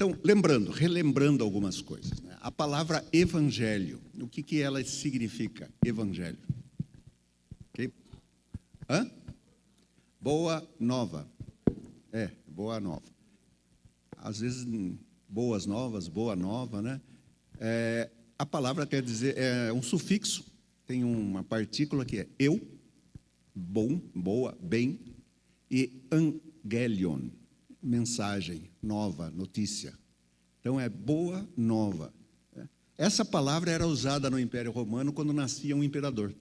Então, relembrando algumas coisas, né? A palavra evangelho, o que ela significa, evangelho? Okay? Boa nova. Boa nova. Às vezes, boas novas, boa nova, né? A palavra quer dizer, é um sufixo, tem uma partícula que é eu, bom, boa, bem, e angelion, mensagem, nova, notícia. Então, é boa nova. Essa palavra era usada no Império Romano quando nascia um imperador.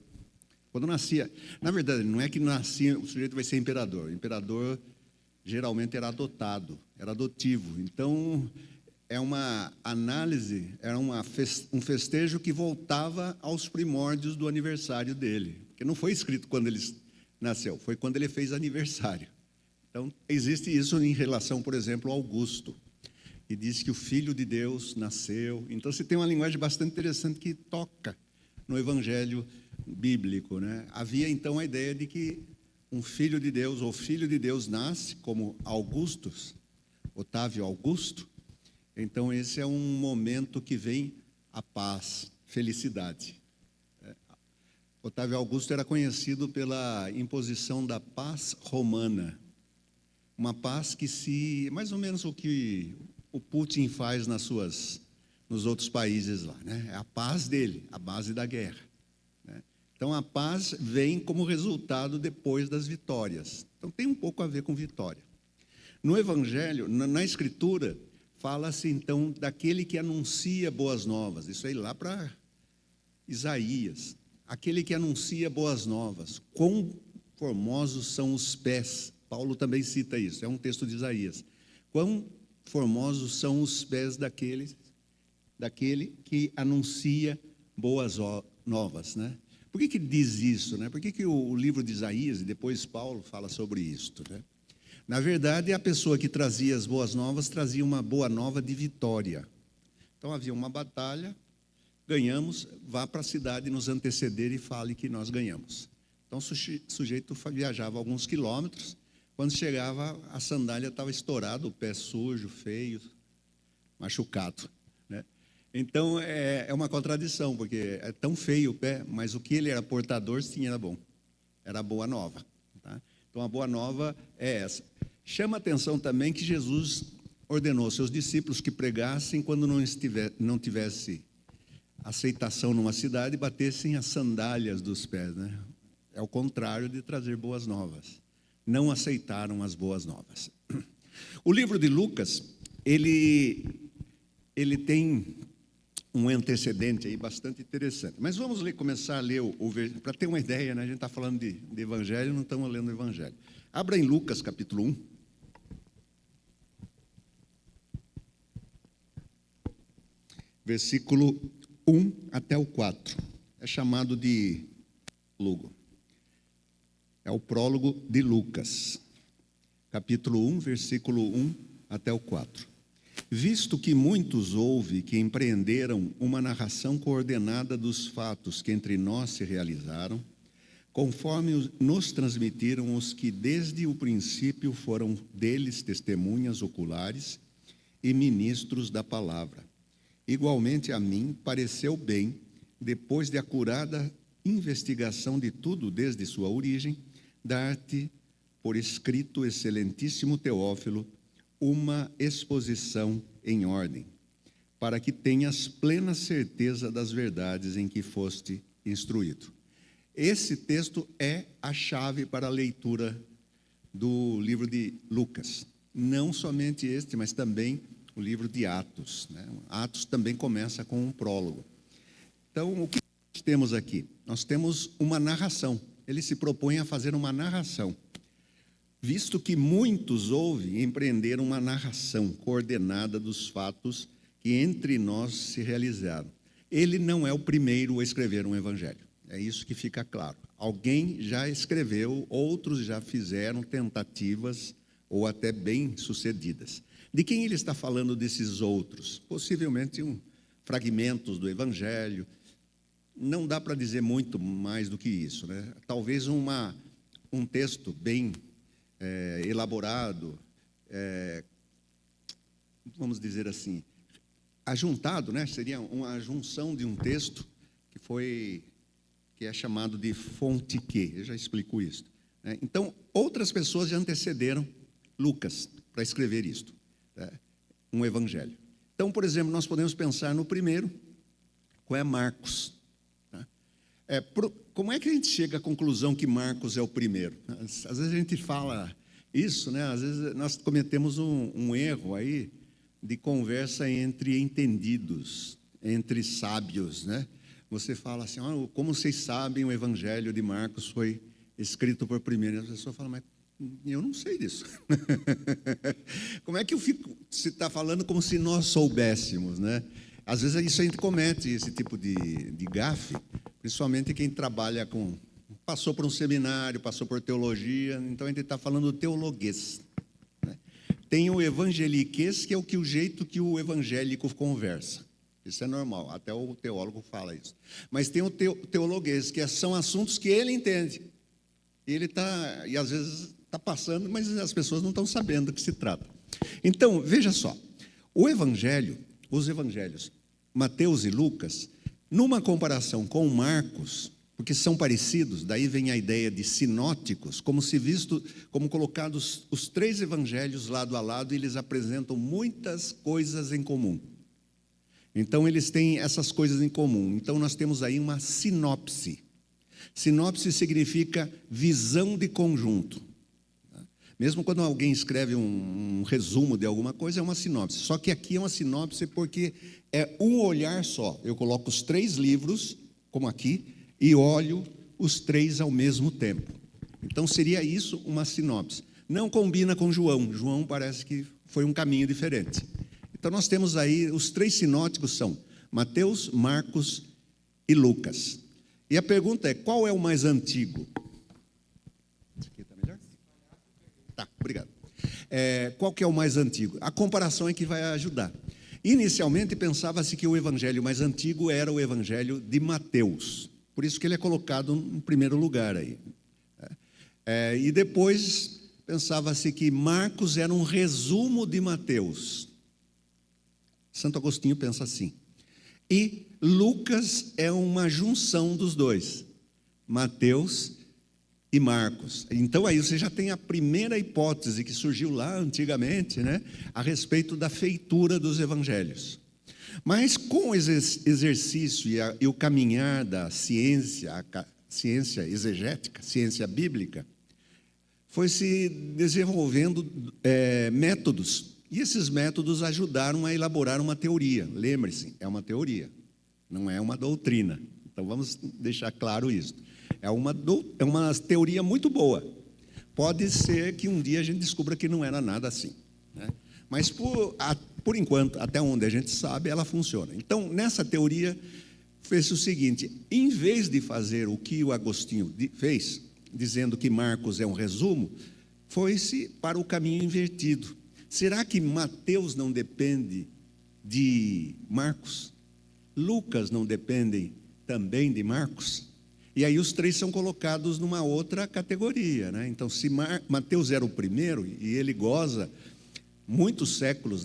Quando nascia, na verdade, não é que nascia, o sujeito vai ser imperador. O imperador geralmente era adotado, era adotivo. Então, é uma análise, era um festejo que voltava aos primórdios do aniversário dele. Porque não foi escrito quando ele nasceu, foi quando ele fez aniversário. Então, existe isso em relação, por exemplo, ao Augusto, que diz que o Filho de Deus nasceu. Então, você tem uma linguagem bastante interessante que toca no Evangelho bíblico, né? Havia, então, a ideia de que um Filho de Deus, ou Filho de Deus, nasce como Augustus, Otávio Augusto. Então, esse é um momento que vem a paz, felicidade. Otávio Augusto era conhecido pela imposição da paz romana. Uma paz que mais ou menos o que o Putin faz nos outros países lá, né? É a paz dele, a base da guerra, né? Então, a paz vem como resultado depois das vitórias. Então, tem um pouco a ver com vitória. No Evangelho, na Escritura, fala-se, então, daquele que anuncia boas novas. Isso aí lá para Isaías. Aquele que anuncia boas novas. Quão formosos são os pés. Paulo também cita isso, é um texto de Isaías. Quão formosos são os pés daquele que anuncia boas novas, né? Por que diz isso, né? Por que o livro de Isaías, e depois Paulo, fala sobre isto, né? Na verdade, a pessoa que trazia as boas novas trazia uma boa nova de vitória. Então, havia uma batalha, ganhamos, vá para a cidade nos anteceder e fale que nós ganhamos. Então, o sujeito viajava alguns quilômetros. Quando chegava, a sandália estava estourada, o pé sujo, feio, machucado, né? Então, é uma contradição, porque é tão feio o pé, mas o que ele era portador, sim, era bom. Era a boa nova, tá? Então, a boa nova é essa. Chama a atenção também que Jesus ordenou aos seus discípulos que pregassem quando não tivesse aceitação numa cidade, batessem as sandálias dos pés, né? É o contrário de trazer boas novas. Não aceitaram as boas novas. O livro de Lucas, ele tem um antecedente aí bastante interessante. Mas vamos começar a ler para ter uma ideia, né? A gente está falando de Evangelho, não estamos lendo o Evangelho. Abra em Lucas, capítulo 1. Versículo 1 até o 4. É chamado de prólogo. É o prólogo de Lucas, capítulo 1, versículo 1 até o 4. Visto que muitos houve que empreenderam uma narração coordenada dos fatos que entre nós se realizaram, conforme nos transmitiram os que desde o princípio foram deles testemunhas oculares e ministros da palavra. Igualmente a mim pareceu bem, depois de acurada investigação de tudo desde sua origem, dar-te por escrito, excelentíssimo Teófilo, uma exposição em ordem, para que tenhas plena certeza das verdades em que foste instruído. Esse texto é a chave para a leitura do livro de Lucas. Não somente este, mas também o livro de Atos, né? Atos também começa com um prólogo. Então, o que nós temos aqui? Nós temos uma narração. Ele se propõe a fazer uma narração. Visto que muitos houve e empreenderam uma narração coordenada dos fatos que entre nós se realizaram. Ele não é o primeiro a escrever um evangelho. É isso que fica claro. Alguém já escreveu, outros já fizeram tentativas ou até bem-sucedidas. De quem ele está falando desses outros? Possivelmente fragmentos do evangelho. Não dá para dizer muito mais do que isso, né? Talvez um texto bem elaborado, vamos dizer assim, ajuntado, né? Seria uma junção de um texto que é chamado de fonte Q. Eu já explico isso, né? Então, outras pessoas já antecederam Lucas para escrever isto, né? Um evangelho. Então, por exemplo, nós podemos pensar no primeiro, qual é Marcos, tá? Como é que a gente chega à conclusão que Marcos é o primeiro? Às vezes a gente fala isso, né? Às vezes nós cometemos um erro aí de conversa entre entendidos, entre sábios, né? Você fala assim, como vocês sabem, o evangelho de Marcos foi escrito por primeiro. E a pessoa fala, mas eu não sei disso. Como é que você está falando como se nós soubéssemos, né? Às vezes isso a gente comete, esse tipo de gafe, principalmente quem trabalha passou por um seminário, passou por teologia, então a gente está falando teologuês, né? Tem o evangeliquez, que é o jeito que o evangélico conversa. Isso é normal, até o teólogo fala isso. Mas tem o teologuês, que são assuntos que ele entende. E às vezes está passando, mas as pessoas não estão sabendo do que se trata. Então, veja só, os evangelhos, Mateus e Lucas, numa comparação com Marcos, porque são parecidos, daí vem a ideia de sinóticos, como colocados os três evangelhos lado a lado, e eles apresentam muitas coisas em comum. Então, eles têm essas coisas em comum. Então, nós temos aí uma sinopse. Sinopse significa visão de conjunto. Mesmo quando alguém escreve um resumo de alguma coisa, é uma sinopse. Só que aqui é uma sinopse porque é um olhar só. Eu coloco os três livros, como aqui, e olho os três ao mesmo tempo. Então, seria isso uma sinopse. Não combina com João. João parece que foi um caminho diferente. Então, nós temos aí, os três sinóticos são Mateus, Marcos e Lucas. E a pergunta é, qual é o mais antigo? Esse aqui está melhor? Tá, obrigado. Qual que é o mais antigo? A comparação é que vai ajudar. Inicialmente, pensava-se que o evangelho mais antigo era o evangelho de Mateus. Por isso que ele é colocado em primeiro lugar aí. E depois, pensava-se que Marcos era um resumo de Mateus. Santo Agostinho pensa assim. E Lucas é uma junção dos dois, Mateus e Marcos. Então aí você já tem a primeira hipótese que surgiu lá antigamente, né, a respeito da feitura dos evangelhos. Mas com o exercício e o caminhar da ciência, a ciência exegética, ciência bíblica, foi se desenvolvendo métodos. E esses métodos ajudaram a elaborar uma teoria. Lembre-se, é uma teoria, não é uma doutrina. Então, vamos deixar claro isso. É uma teoria muito boa. Pode ser que um dia a gente descubra que não era nada assim, né? Mas, por enquanto, até onde a gente sabe, ela funciona. Então, nessa teoria, fez o seguinte, em vez de fazer o que o Agostinho fez, dizendo que Marcos é um resumo, foi-se para o caminho invertido. Será que Mateus não depende de Marcos? Lucas não dependem também de Marcos? E aí os três são colocados numa outra categoria, né? Então, se Mateus era o primeiro, e ele goza muitos séculos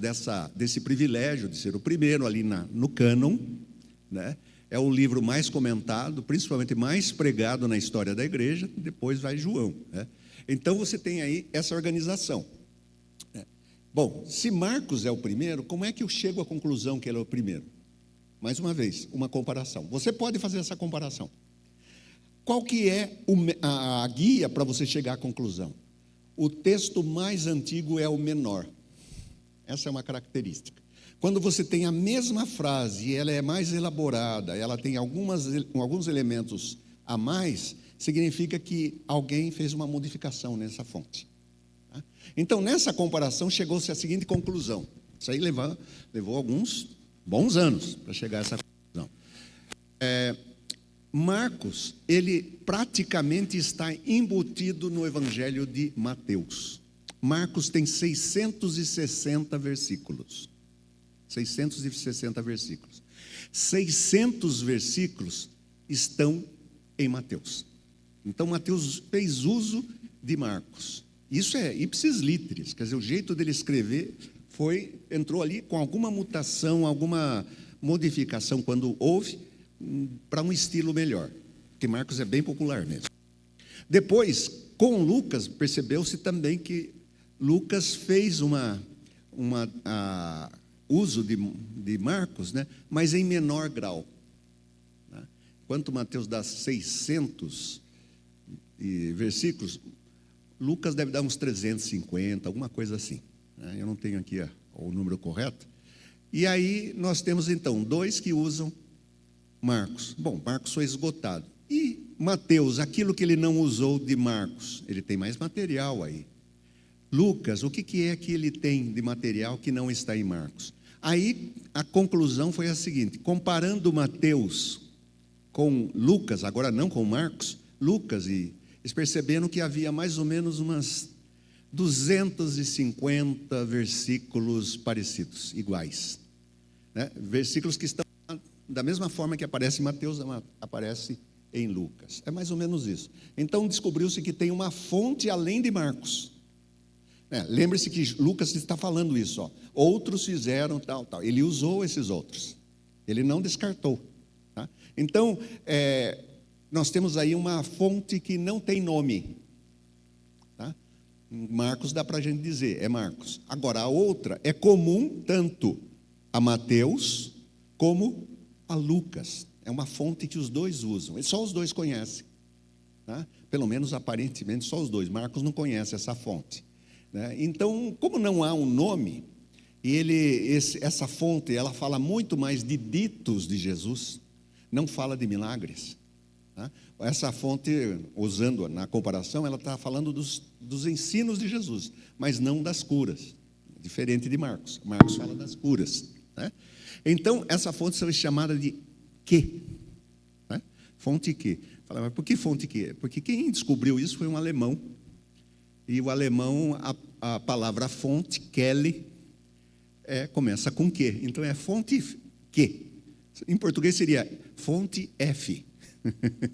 desse privilégio de ser o primeiro ali no cânon, né? É o livro mais comentado, principalmente mais pregado na história da igreja, depois vai João, né? Então, você tem aí essa organização. Bom, se Marcos é o primeiro, como é que eu chego à conclusão que ele é o primeiro? Mais uma vez, uma comparação. Você pode fazer essa comparação. Qual que é a guia para você chegar à conclusão? O texto mais antigo é o menor. Essa é uma característica. Quando você tem a mesma frase e ela é mais elaborada, ela tem alguns elementos a mais, significa que alguém fez uma modificação nessa fonte. Então, nessa comparação, chegou-se à seguinte conclusão. Isso aí levou alguns bons anos para chegar a essa conclusão. Marcos, ele praticamente está embutido no Evangelho de Mateus. Marcos tem 660 versículos. 660 versículos. 600 versículos estão em Mateus. Então, Mateus fez uso de Marcos. Isso é ipsis literis, quer dizer, o jeito dele escrever entrou ali com alguma mutação, alguma modificação, quando houve, para um estilo melhor, porque Marcos é bem popular mesmo. Depois, com Lucas, percebeu-se também que Lucas fez uso de Marcos, né, mas em menor grau. Enquanto Mateus dá 600 versículos, Lucas deve dar uns 350, alguma coisa assim. Eu não tenho aqui o número correto. E aí nós temos então 2 que usam Marcos. Bom, Marcos foi esgotado. E Mateus, aquilo que ele não usou de Marcos, ele tem mais material aí. Lucas, o que é que ele tem de material que não está em Marcos? Aí a conclusão foi a seguinte: comparando Mateus com Lucas, agora não com Marcos, Lucas, e eles perceberam que havia mais ou menos umas 250 versículos parecidos, iguais, né? Versículos que estão da mesma forma que aparece em Mateus, aparece em Lucas. É mais ou menos isso. Então descobriu-se que tem uma fonte além de Marcos. Lembre-se que Lucas está falando isso, ó. Outros fizeram tal. Ele usou esses outros, ele não descartou, tá? Então, nós temos aí uma fonte que não tem nome, tá? Marcos dá para a gente dizer, é Marcos. Agora, a outra é comum tanto a Mateus como a Lucas. É uma fonte que os dois usam, só os dois conhecem, tá? Pelo menos aparentemente só os dois. Marcos não conhece essa fonte, né? Então, como não há um nome, e essa fonte, ela fala muito mais de ditos de Jesus, não fala de milagres, tá? Essa fonte, usando na comparação, ela está falando dos ensinos de Jesus, mas não das curas, diferente de Marcos. Marcos fala das curas, né? Então, essa fonte é chamada de que, né? Fonte que. Fala, mas por que fonte que? Porque quem descobriu isso foi um alemão. E o alemão, a palavra fonte, Quelle, começa com que. Então é fonte que. Em português seria fonte F.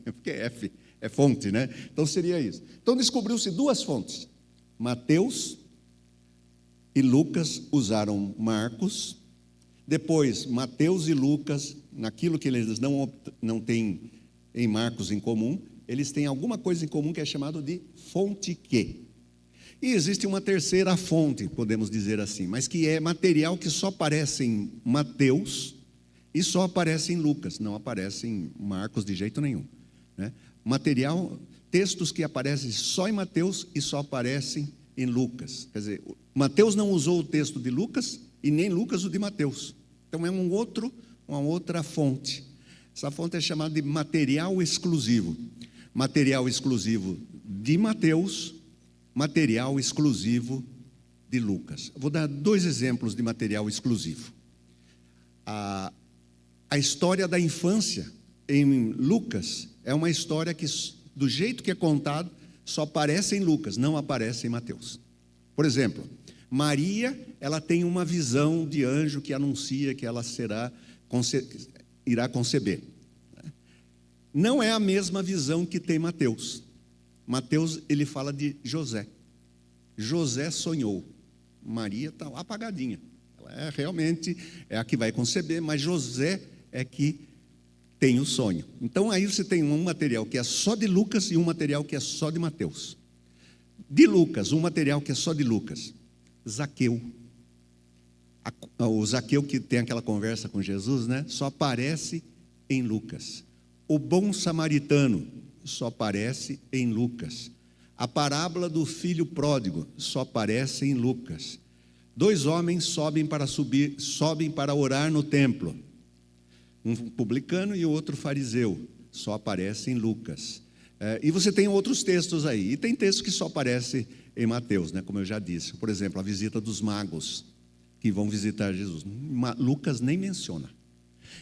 Porque F é fonte, né? Então seria isso. Então descobriu-se 2 fontes. Mateus e Lucas usaram Marcos. Depois, Mateus e Lucas, naquilo que eles não têm em Marcos em comum, eles têm alguma coisa em comum que é chamado de fonte que. E existe uma terceira fonte, podemos dizer assim, mas que é material que só aparece em Mateus e só aparece em Lucas, não aparece em Marcos de jeito nenhum, né? Material, textos que aparecem só em Mateus e só aparecem em Lucas. Quer dizer, Mateus não usou o texto de Lucas e nem Lucas o de Mateus. Então é uma outra fonte. Essa fonte é chamada de material exclusivo. Material exclusivo de Mateus, material exclusivo de Lucas. Vou dar 2 exemplos de material exclusivo. A história da infância em Lucas é uma história que, do jeito que é contado, só aparece em Lucas, não aparece em Mateus. Por exemplo, Maria, ela tem uma visão de anjo que anuncia que ela irá conceber. Não é a mesma visão que tem Mateus. Mateus, ele fala de José. José sonhou. Maria está lá apagadinha. Ela realmente é a que vai conceber, mas José é que tem o sonho. Então aí você tem um material que é só de Lucas e um material que é só de Mateus. De Lucas, um material que é só de Lucas. Zaqueu. O Zaqueu que tem aquela conversa com Jesus, né? Só aparece em Lucas. O bom samaritano só aparece em Lucas. A parábola do filho pródigo só aparece em Lucas. 2 homens sobem para orar no templo. Um publicano e o outro fariseu. Só aparece em Lucas. E você tem outros textos aí. E tem textos que só aparecem em Mateus, né? Como eu já disse. Por exemplo, a visita dos magos que vão visitar Jesus. Lucas nem menciona.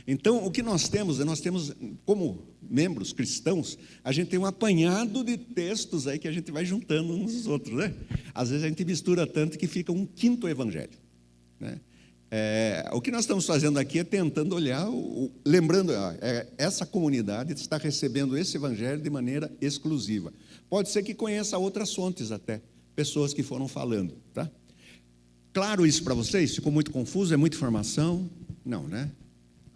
Então, o que nós temos, como membros cristãos, a gente tem um apanhado de textos aí que a gente vai juntando uns aos outros, né? Às vezes a gente mistura tanto que fica um 5º evangelho, né? O que nós estamos fazendo aqui é tentando olhar, lembrando, essa comunidade está recebendo esse evangelho de maneira exclusiva. Pode ser que conheça outras fontes até, pessoas que foram falando, tá? Claro isso para vocês? Ficou muito confuso? É muita informação? Não, né?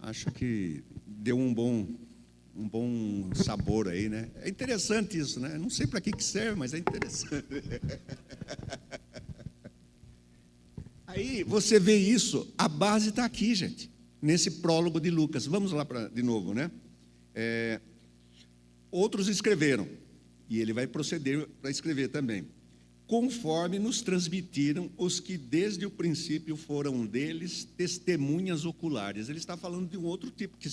Acho que deu um bom sabor aí, né? É interessante isso, né? Não sei para que serve, mas é interessante. Aí você vê isso, a base está aqui, gente, nesse prólogo de Lucas. Vamos lá de novo, né? Outros escreveram, e ele vai proceder para escrever também. Conforme nos transmitiram os que desde o princípio foram deles testemunhas oculares. Ele está falando de um outro tipo, que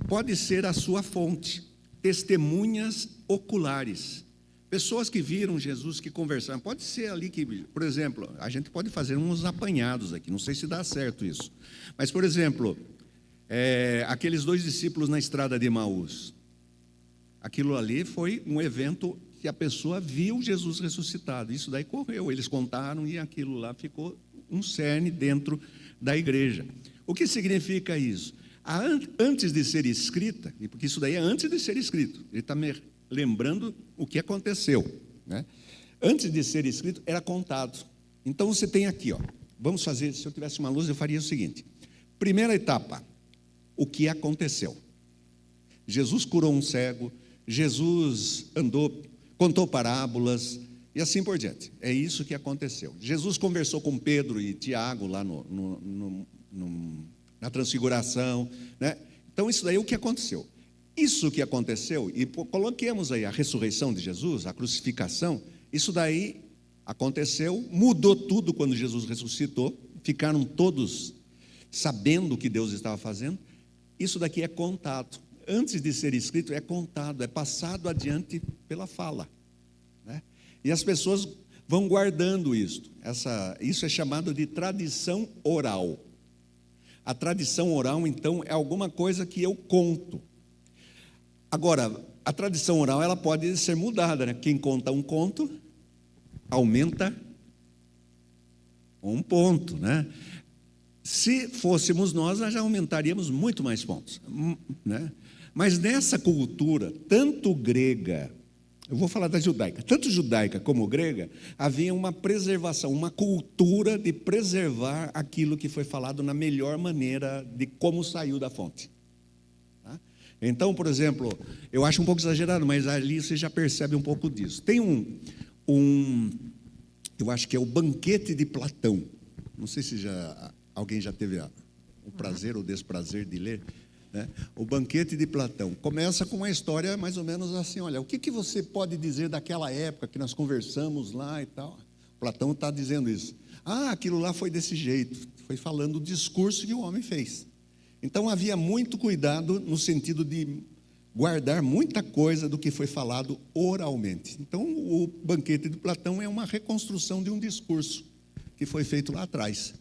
pode ser a sua fonte, testemunhas oculares. Pessoas que viram Jesus, que conversaram. Pode ser ali que, por exemplo, a gente pode fazer uns apanhados aqui, não sei se dá certo isso. Mas, por exemplo, aqueles 2 discípulos na estrada de Emaús. Aquilo ali foi um evento que a pessoa viu Jesus ressuscitado. Isso daí correu, eles contaram e aquilo lá ficou um cerne dentro da igreja. O que significa isso? Antes de ser escrita, porque isso daí é antes de ser escrito, ele está me lembrando o que aconteceu, né? Antes de ser escrito, era contado. Então você tem aqui, vamos fazer, se eu tivesse uma luz, eu faria o seguinte: primeira etapa, o que aconteceu. Jesus curou um cego, Jesus contou parábolas e assim por diante. É isso que aconteceu. Jesus conversou com Pedro e Tiago lá na transfiguração, né? Então isso daí é o que aconteceu. Isso que aconteceu, e coloquemos aí a ressurreição de Jesus, a crucificação, isso daí aconteceu, mudou tudo quando Jesus ressuscitou, ficaram todos sabendo o que Deus estava fazendo. Isso daqui é contado. Antes de ser escrito, é contado, é passado adiante pela fala, né? E as pessoas vão guardando isso. Isso é chamado de tradição oral. A tradição oral, então, é alguma coisa que eu conto. Agora, a tradição oral, ela pode ser mudada, né? Quem conta um conto, aumenta um ponto, né? Se fôssemos nós já aumentaríamos muito mais pontos, né? Mas nessa cultura, tanto grega, eu vou falar da judaica, tanto judaica como grega, havia uma preservação, uma cultura de preservar aquilo que foi falado na melhor maneira de como saiu da fonte. Tá? Então, por exemplo, eu acho um pouco exagerado, mas ali você já percebe um pouco disso. Tem eu acho que é o Banquete de Platão, não sei se alguém já teve o prazer ou desprazer de ler, né? O Banquete de Platão começa com uma história mais ou menos assim: olha, o que você pode dizer daquela época que nós conversamos lá e tal? Platão está dizendo isso. Aquilo lá foi desse jeito, foi falando o discurso que o homem fez. Então havia muito cuidado no sentido de guardar muita coisa do que foi falado oralmente. Então o Banquete de Platão é uma reconstrução de um discurso que foi feito lá atrás.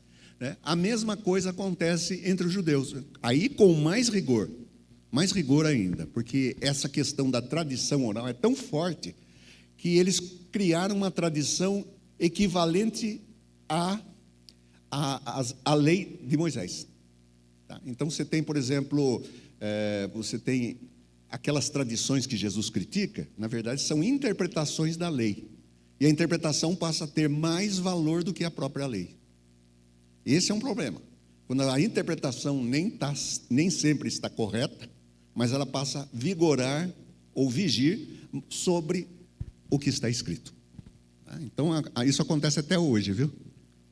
A mesma coisa acontece entre os judeus, aí com mais rigor ainda, porque essa questão da tradição oral é tão forte que eles criaram uma tradição equivalente à lei de Moisés. Tá? Então você tem, por exemplo, você tem aquelas tradições que Jesus critica, na verdade são interpretações da lei, e a interpretação passa a ter mais valor do que a própria lei. Esse é um problema, quando a interpretação nem sempre está correta, mas ela passa a vigorar ou vigir sobre o que está escrito. Então, isso acontece até hoje, viu?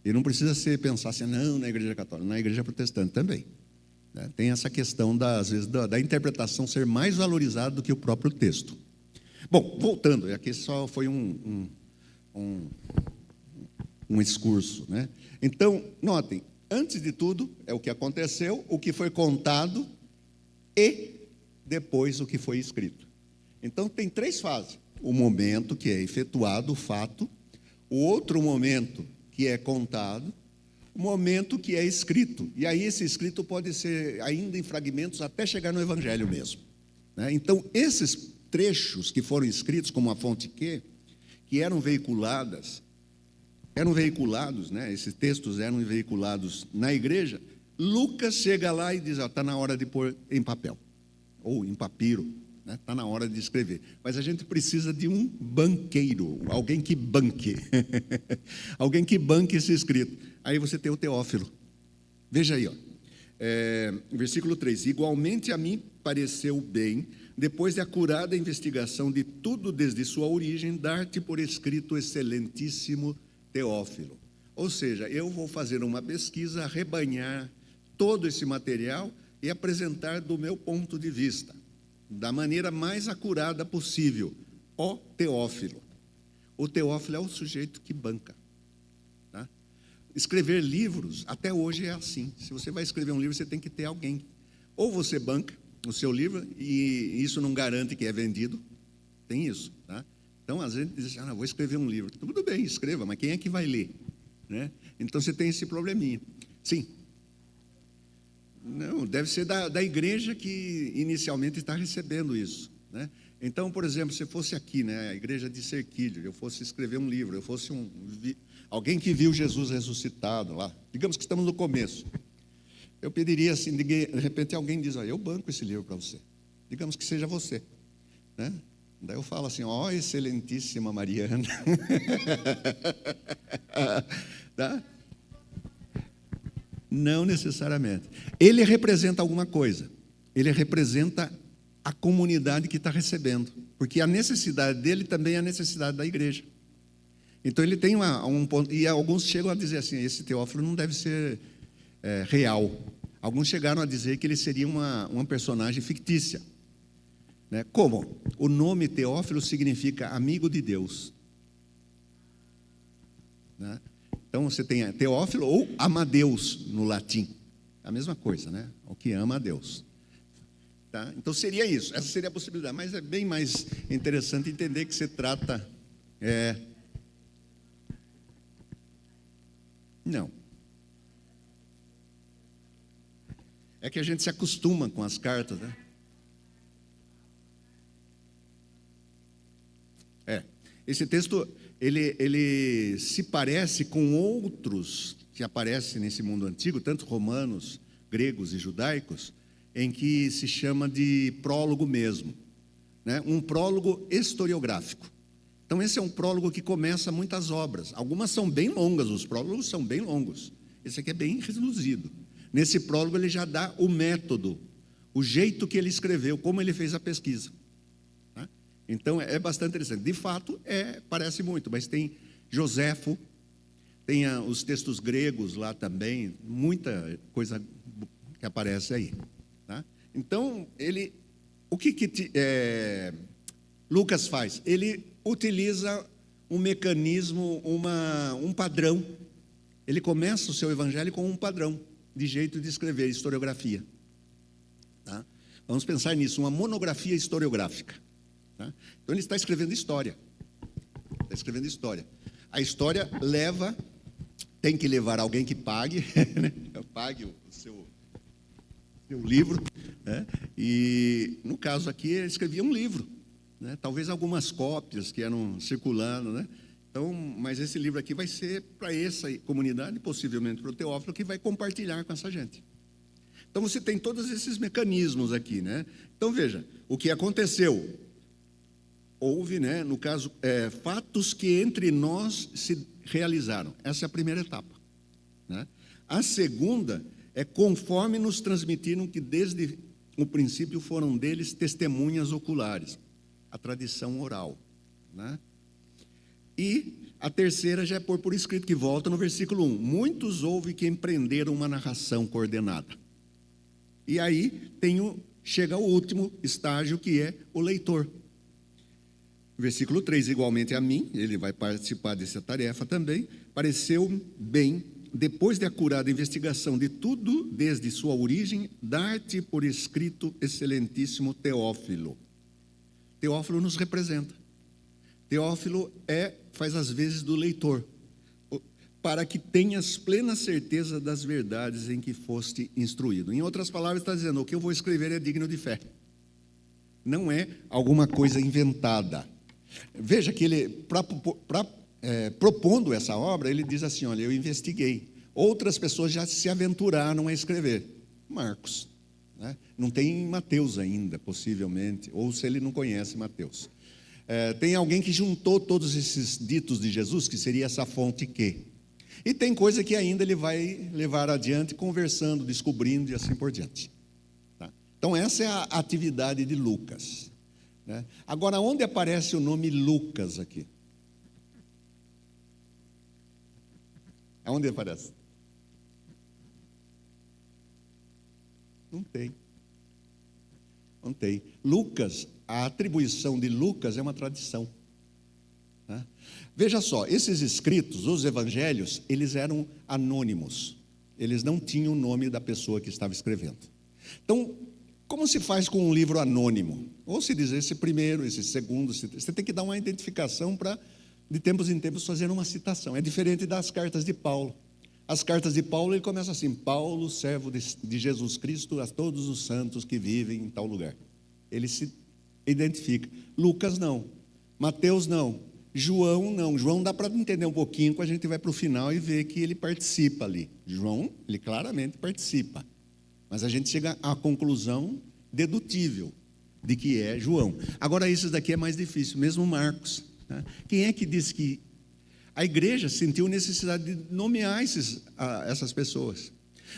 E não precisa pensar assim, não, na igreja católica, na igreja protestante também. Tem essa questão, às vezes, da interpretação ser mais valorizada do que o próprio texto. Bom, voltando, aqui só foi um discurso, né? Então, notem, antes de tudo, é o que aconteceu, o que foi contado e depois o que foi escrito. Então, tem 3 fases: o momento que é efetuado o fato, o outro momento que é contado, o momento que é escrito. E aí esse escrito pode ser ainda em fragmentos até chegar no Evangelho mesmo, né? Então, esses trechos que foram escritos como a fonte que eram veiculados, né? Esses textos eram veiculados na igreja. Lucas chega lá e diz: está na hora de pôr em papel, ou em papiro, né? Está na hora de escrever. Mas a gente precisa de um banqueiro, alguém que banque. Alguém que banque esse escrito. Aí você tem o Teófilo. Veja aí, ó. Versículo 3. Igualmente a mim pareceu bem, depois de acurada investigação de tudo desde sua origem, dar-te por escrito, excelentíssimo Teófilo. Ou seja, eu vou fazer uma pesquisa, arrebanhar todo esse material e apresentar do meu ponto de vista, da maneira mais acurada possível. Ó Teófilo. O Teófilo é o sujeito que banca. Tá? Escrever livros, até hoje é assim. Se você vai escrever um livro, você tem que ter alguém. Ou você banca o seu livro, e isso não garante que é vendido. Tem isso. Tá? Então, às vezes, diz assim, vou escrever um livro. Tudo bem, escreva, mas quem é que vai ler? Né? Então, você tem esse probleminha. Sim. Não, deve ser da igreja que inicialmente está recebendo isso. Né? Então, por exemplo, se fosse aqui, né, a igreja de Serquilho, eu fosse escrever um livro, eu fosse alguém que viu Jesus ressuscitado lá, digamos que estamos no começo, eu pediria assim, de repente alguém diz, eu banco esse livro para você, digamos que seja você, né? Daí eu falo assim, ó, excelentíssima Mariana. Tá? Não necessariamente. Ele representa alguma coisa. Ele representa a comunidade que está recebendo. Porque a necessidade dele também é a necessidade da igreja. Então, ele tem um ponto... E alguns chegam a dizer assim, esse Teófilo não deve ser real. Alguns chegaram a dizer que ele seria uma personagem fictícia. Né? Como? O nome Teófilo significa amigo de Deus. Né? Então, você tem Teófilo ou Amadeus, no latim. A mesma coisa, né? O que ama a Deus. Tá? Então, seria isso. Essa seria a possibilidade. Mas é bem mais interessante entender que se trata... Não. É que a gente se acostuma com as cartas, né? Esse texto, ele se parece com outros que aparecem nesse mundo antigo, tanto romanos, gregos e judaicos, em que se chama de prólogo mesmo, né? Um prólogo historiográfico. Então, esse é um prólogo que começa muitas obras. Algumas são bem longas, os prólogos são bem longos. Esse aqui é bem reduzido. Nesse prólogo, ele já dá o método, o jeito que ele escreveu, como ele fez a pesquisa. Tá? Então, é bastante interessante. De fato, parece muito, mas tem Joséfo, tem os textos gregos lá também, muita coisa que aparece aí. Tá? Então, o que Lucas faz? Ele utiliza um mecanismo, um padrão. Ele começa o seu evangelho com um padrão de jeito de escrever, historiografia. Tá? Vamos pensar nisso, uma monografia historiográfica. Tá? Então, ele está escrevendo história. Está escrevendo história. A história tem que levar alguém que pague, né? Pague o seu livro. Né? E, no caso aqui, ele escrevia um livro. Né? Talvez algumas cópias que eram circulando, né? Então, mas esse livro aqui vai ser para essa comunidade, possivelmente para o Teófilo, que vai compartilhar com essa gente. Então, você tem todos esses mecanismos aqui, né? Então, veja, o que aconteceu. Houve, né, no caso, fatos que entre nós se realizaram. Essa é a primeira etapa. Né? A segunda é conforme nos transmitiram que desde o princípio foram deles testemunhas oculares. A tradição oral. Né? E a terceira já é por escrito, que volta no versículo 1. Muitos houve que empreenderam uma narração coordenada. E aí chega ao último estágio, que é o leitor. Versículo 3, igualmente a mim, ele vai participar dessa tarefa também, pareceu bem, depois de acurada investigação de tudo, desde sua origem, dar-te por escrito, excelentíssimo Teófilo. Teófilo nos representa. Teófilo faz as vezes do leitor, para que tenhas plena certeza das verdades em que foste instruído. Em outras palavras, está dizendo, o que eu vou escrever é digno de fé. Não é alguma coisa inventada. Veja que ele, propondo essa obra, ele diz assim, olha, eu investiguei. Outras pessoas já se aventuraram a escrever. Marcos, né? Não tem Mateus ainda, possivelmente, ou se ele não conhece Mateus. Tem alguém que juntou todos esses ditos de Jesus, que seria essa fonte que. E tem coisa que ainda ele vai levar adiante, conversando, descobrindo e assim por diante. Tá? Então, essa é a atividade de Lucas, né? Agora, onde aparece o nome Lucas aqui? Aonde aparece? Não tem. Não tem. Lucas, a atribuição de Lucas é uma tradição, né? Veja só, esses escritos, os evangelhos, eles eram anônimos. Eles não tinham o nome da pessoa que estava escrevendo. Então, como se faz com um livro anônimo? Ou se diz esse primeiro, esse segundo, você tem que dar uma identificação para, de tempos em tempos, fazer uma citação. É diferente das cartas de Paulo. As cartas de Paulo, ele começa assim: Paulo, servo de Jesus Cristo, a todos os santos que vivem em tal lugar. Ele se identifica. Lucas não. Mateus não. João não. João dá para entender um pouquinho quando a gente vai para o final e vê que ele participa ali. João, ele claramente participa. Mas a gente chega à conclusão dedutível de que é João. Agora, isso daqui é mais difícil, mesmo Marcos, né? Quem é que disse que a igreja sentiu necessidade de nomear essas pessoas?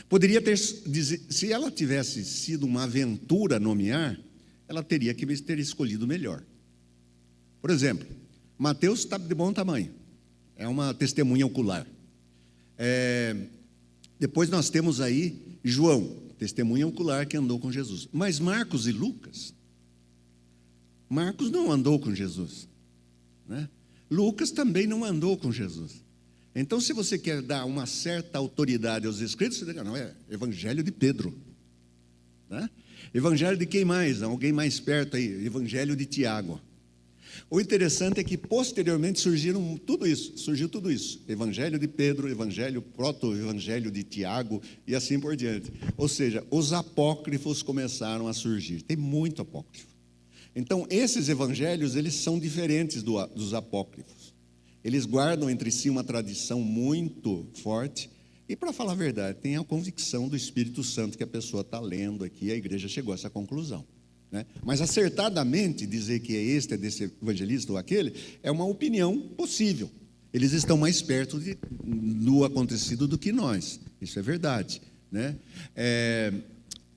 Poderia ter, se ela tivesse sido uma aventura nomear, ela teria que ter escolhido melhor. Por exemplo, Mateus está de bom tamanho, é uma testemunha ocular. Depois nós temos aí João, testemunha ocular que andou com Jesus. Mas Marcos e Lucas, Marcos não andou com Jesus, né? Lucas também não andou com Jesus. Então, se você quer dar uma certa autoridade aos escritos, você diz: não, é Evangelho de Pedro, né? Evangelho de quem mais? Alguém mais perto aí, Evangelho de Tiago. O interessante é que posteriormente surgiu tudo isso, Evangelho de Pedro, Evangelho, proto-evangelho de Tiago e assim por diante. Ou seja, os apócrifos começaram a surgir. Tem muito apócrifo. Então, esses evangelhos, eles são diferentes dos apócrifos. Eles guardam entre si uma tradição muito forte e, para falar a verdade, tem a convicção do Espírito Santo que a pessoa está lendo aqui, a igreja chegou a essa conclusão, né? Mas acertadamente dizer que é desse evangelista ou aquele, é uma opinião possível. Eles estão mais perto do acontecido do que nós, isso é verdade, né?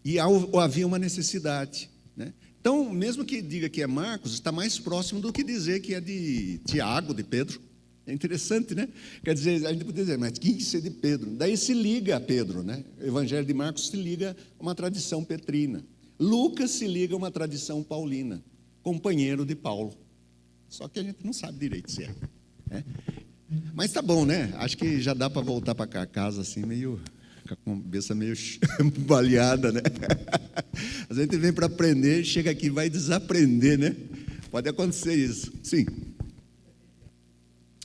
E havia uma necessidade, né? Então, mesmo que diga que é Marcos, está mais próximo do que dizer que é de Tiago, de Pedro. É interessante, né? Quer dizer, a gente poderia dizer, mas quem é de Pedro? Daí se liga a Pedro, né? O Evangelho de Marcos se liga a uma tradição petrina. Lucas se liga a uma tradição paulina, companheiro de Paulo. Só que a gente não sabe direito se é, né? Mas tá bom, né? Acho que já dá para voltar para casa assim, meio com a cabeça meio baleada, né? A gente vem para aprender, chega aqui e vai desaprender, né? Pode acontecer isso, sim.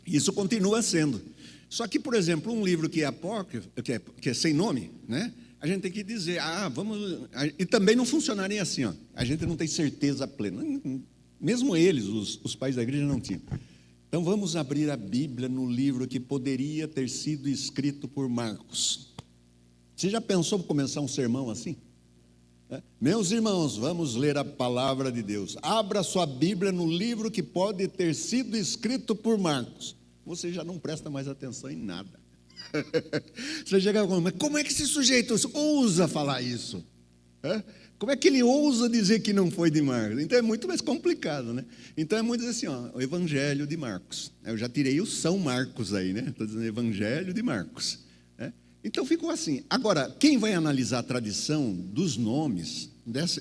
Isso continua sendo. Só que, por exemplo, um livro que é apócrifo, que é sem nome, né? A gente tem que dizer, vamos... E também não funcionaria assim, ó. A gente não tem certeza plena. Mesmo eles, os pais da igreja, não tinham. Então, vamos abrir a Bíblia no livro que poderia ter sido escrito por Marcos. Você já pensou em começar um sermão assim? Meus irmãos, vamos ler a palavra de Deus. Abra sua Bíblia no livro que pode ter sido escrito por Marcos. Você já não presta mais atenção em nada. Você chega e fala, mas como é que esse sujeito ousa falar isso? Como é que ele ousa dizer que não foi de Marcos? Então é muito mais complicado, né? Então é muito assim, ó, o Evangelho de Marcos. Eu já tirei o São Marcos aí, né? Estou dizendo Evangelho de Marcos. Então ficou assim. Agora, quem vai analisar a tradição dos nomes,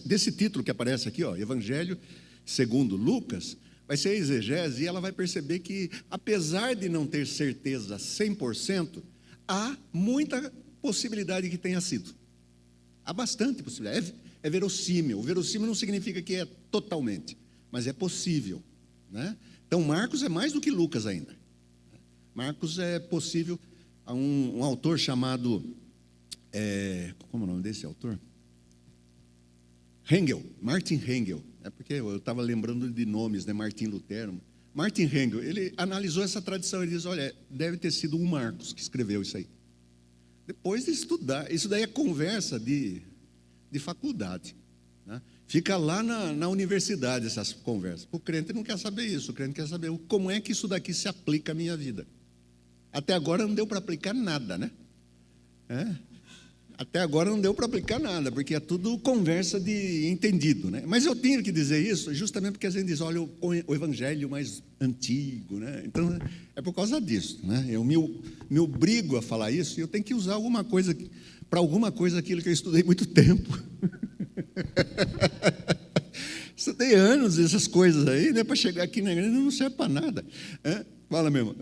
desse título que aparece aqui, ó, Evangelho segundo Lucas, vai ser a exegese e ela vai perceber que, apesar de não ter certeza 100%, há muita possibilidade que tenha sido. Há bastante possibilidade. É verossímil. Verossímil não significa que é totalmente, mas é possível, né? Então, Marcos é mais do que Lucas ainda. Marcos é possível. Há um autor chamado, como é o nome desse autor? Martin Hengel. É porque eu estava lembrando de nomes, né? Martim Lutero. Martin Hengel, ele analisou essa tradição e diz, olha, deve ter sido um Marcos que escreveu isso aí. Depois de estudar, isso daí é conversa de de faculdade, né? Fica lá na universidade essas conversas. O crente não quer saber isso, o crente quer saber como é que isso daqui se aplica à minha vida. Até agora não deu para aplicar nada, né? Até agora não deu para aplicar nada, porque é tudo conversa de entendido, né? Mas eu tenho que dizer isso justamente porque a gente diz, olha, o evangelho mais antigo, né? Então, é por causa disso, né? Eu me obrigo a falar isso e eu tenho que usar alguma coisa, para alguma coisa aquilo que eu estudei muito tempo. Estudei anos essas coisas aí, né? Para chegar aqui na igreja não serve para nada. Fala mesmo.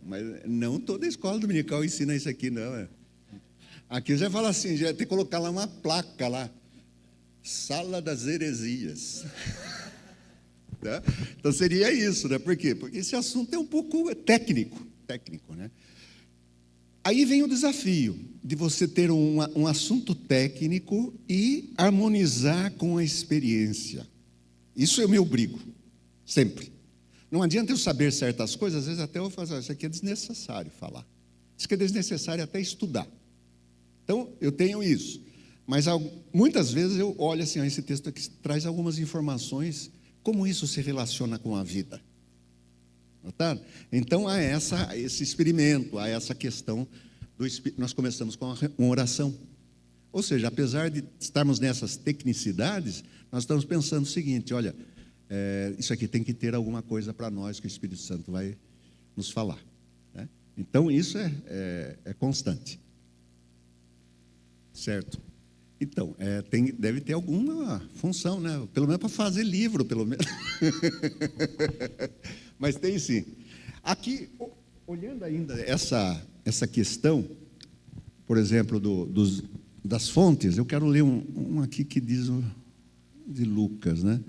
Mas não toda escola dominical ensina isso aqui, não. Aqui já fala assim, já tem que colocar lá uma placa lá, Sala das Heresias. Tá? Então seria isso, né? Por quê? Porque esse assunto é um pouco técnico, né? Aí vem o desafio de você ter um assunto técnico e harmonizar com a experiência. Isso eu me obrigo, sempre. Não adianta eu saber certas coisas, às vezes até eu vou fazer, isso aqui é desnecessário falar. Isso aqui é desnecessário até estudar. Então, eu tenho isso. Mas muitas vezes eu olho assim, esse texto aqui traz algumas informações, como isso se relaciona com a vida. Notaram? Então, há esse experimento, há essa questão do Espírito. Nós começamos com uma oração. Ou seja, apesar de estarmos nessas tecnicidades, nós estamos pensando o seguinte, olha, isso aqui tem que ter alguma coisa para nós que o Espírito Santo vai nos falar, né? Então isso é constante, certo? Então deve ter alguma função, né? Pelo menos para fazer livro, pelo menos. Mas tem sim. Aqui, olhando ainda essa questão, por exemplo, das fontes, eu quero ler um aqui que diz de Lucas, né?